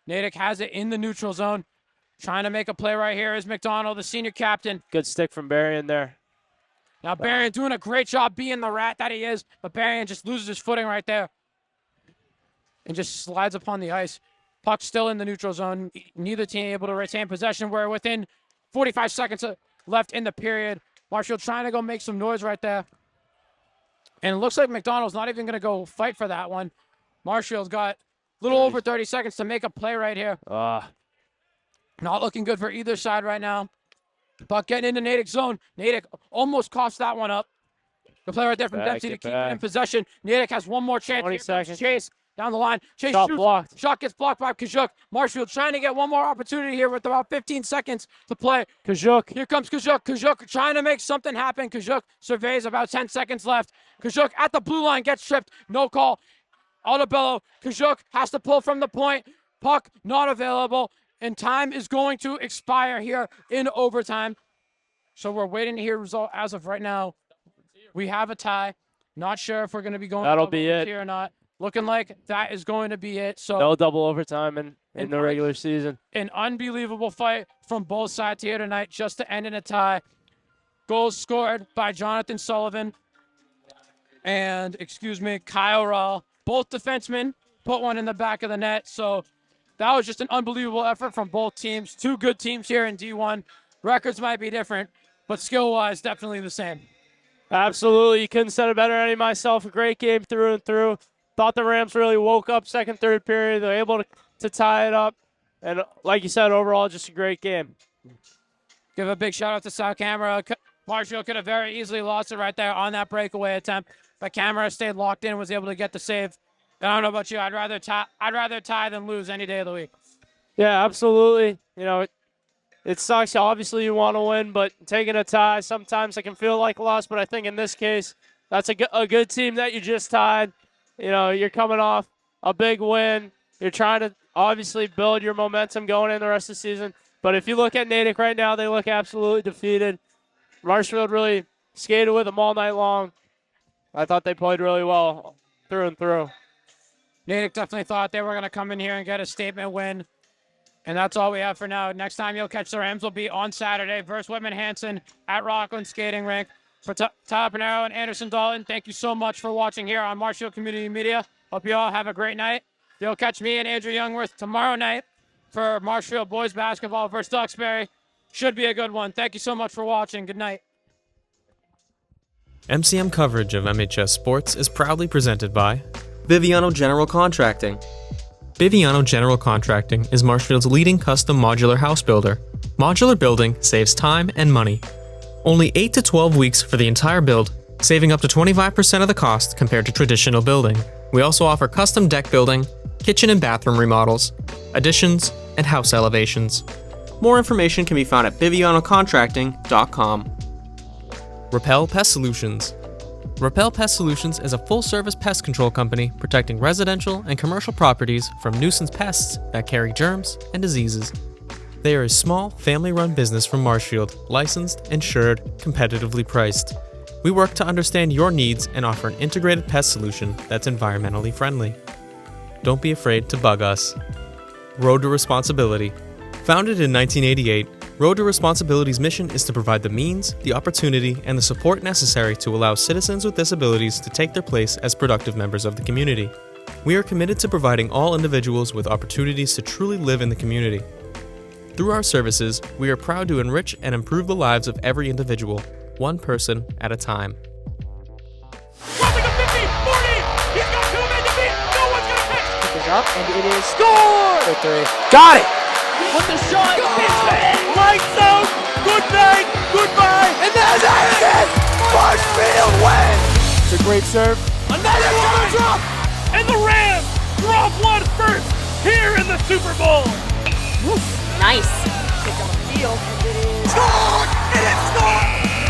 Natick has it in the neutral zone. Trying to make a play right here is McDonald, the senior captain. Good stick from Berrien there. Now Berrien doing a great job being the rat that he is, but Berrien just loses his footing right there and just slides upon the ice. Puck still in the neutral zone. Neither team able to retain possession. We're within 45 seconds left in the period. Marshfield trying to go make some noise right there. And it looks like McDonald's not even going to go fight for that one. Marshfield's got a little over 30 seconds to make a play right here. Not looking good for either side right now. Puck getting into Natick's zone. Natick almost coughs that one up. The play right there from Dempsey to keep it in possession. Natick has one more chance. 20 Here comes seconds. Chase down the line. Chase Shot shoots. blocked. Shot gets blocked by Tkachuk. Marshfield trying to get one more opportunity here with about 15 seconds to play. Tkachuk. Here comes Tkachuk. Tkachuk trying to make something happen. Tkachuk surveys about 10 seconds left. Tkachuk at the blue line gets tripped. No call. Altobello. Tkachuk has to pull from the point. Puck not available. And time is going to expire here in overtime. So we're waiting to hear result as of right now. We have a tie. Not sure if we're going to be going That'll double be it. here or not. Looking like that is going to be it. So No double overtime in the regular season. an unbelievable fight from both sides here tonight just to end in a tie. Goals scored by Jonathan Sullivan and, Kyle Rall. Both defensemen put one in the back of the net. So that was just an unbelievable effort from both teams. Two good teams here in D1. Records might be different, but skill-wise, definitely the same. Absolutely. You couldn't said it better than myself. A great game through and through. Thought the Rams really woke up second, third period. They were able to tie it up. And like you said, overall, just a great game. Give a big shout-out to South Camera. Marshall could have very easily lost it right there on that breakaway attempt. But Camera stayed locked in and was able to get the save. I don't know about you. I'd rather tie than lose any day of the week. Yeah, absolutely. You know, it sucks. Obviously, you want to win, but taking a tie, sometimes it can feel like a loss. But I think in this case, that's a good team that you just tied. You know, you're coming off a big win. You're trying to obviously build your momentum going in the rest of the season. But if you look at Natick right now, they look absolutely defeated. Marshfield really skated with them all night long. I thought they played really well through and through. Natick definitely thought they were going to come in here and get a statement win. And that's all we have for now. Next time you'll catch the Rams will be on Saturday versus Whitman Hanson at Rockland Skating Rink. For Tyler Pinheiro and Anderson Dalton, thank you so much for watching here on Marshfield Community Media. Hope you all have a great night. You'll catch me and Andrew Youngworth tomorrow night for Marshfield boys basketball versus Duxbury. Should be a good one. Thank you so much for watching. Good night. MCM coverage of MHS sports is proudly presented by Biviano General Contracting. Biviano General Contracting is Marshfield's leading custom modular house builder. Modular building saves time and money. Only 8 to 12 weeks for the entire build, saving up to 25% of the cost compared to traditional building. We also offer custom deck building, kitchen and bathroom remodels, additions, and house elevations. More information can be found at bivianocontracting.com. Repel Pest Solutions. Repel Pest Solutions is a full-service pest control company protecting residential and commercial properties from nuisance pests that carry germs and diseases. They are a small, family-run business from Marshfield, licensed, insured, competitively priced. We work to understand your needs and offer an integrated pest solution that's environmentally friendly. Don't be afraid to bug us. Road to Responsibility. Founded in 1988, Road to Responsibility's mission is to provide the means, the opportunity, and the support necessary to allow citizens with disabilities to take their place as productive members of the community. We are committed to providing all individuals with opportunities to truly live in the community. Through our services, we are proud to enrich and improve the lives of every individual, one person at a time. Dropping a 50, 40. He's got 2 men to beat. No one's going to catch. Pick it up, and it is scored! For 3. Got it. With the shot, Lights out. Good night. Goodbye. And that's it. Marshfield wins. It's a great serve. Another one drop. And the Rams drop one first here in the Super Bowl. Nice. Pick on the field, and it is Scored. It is scored.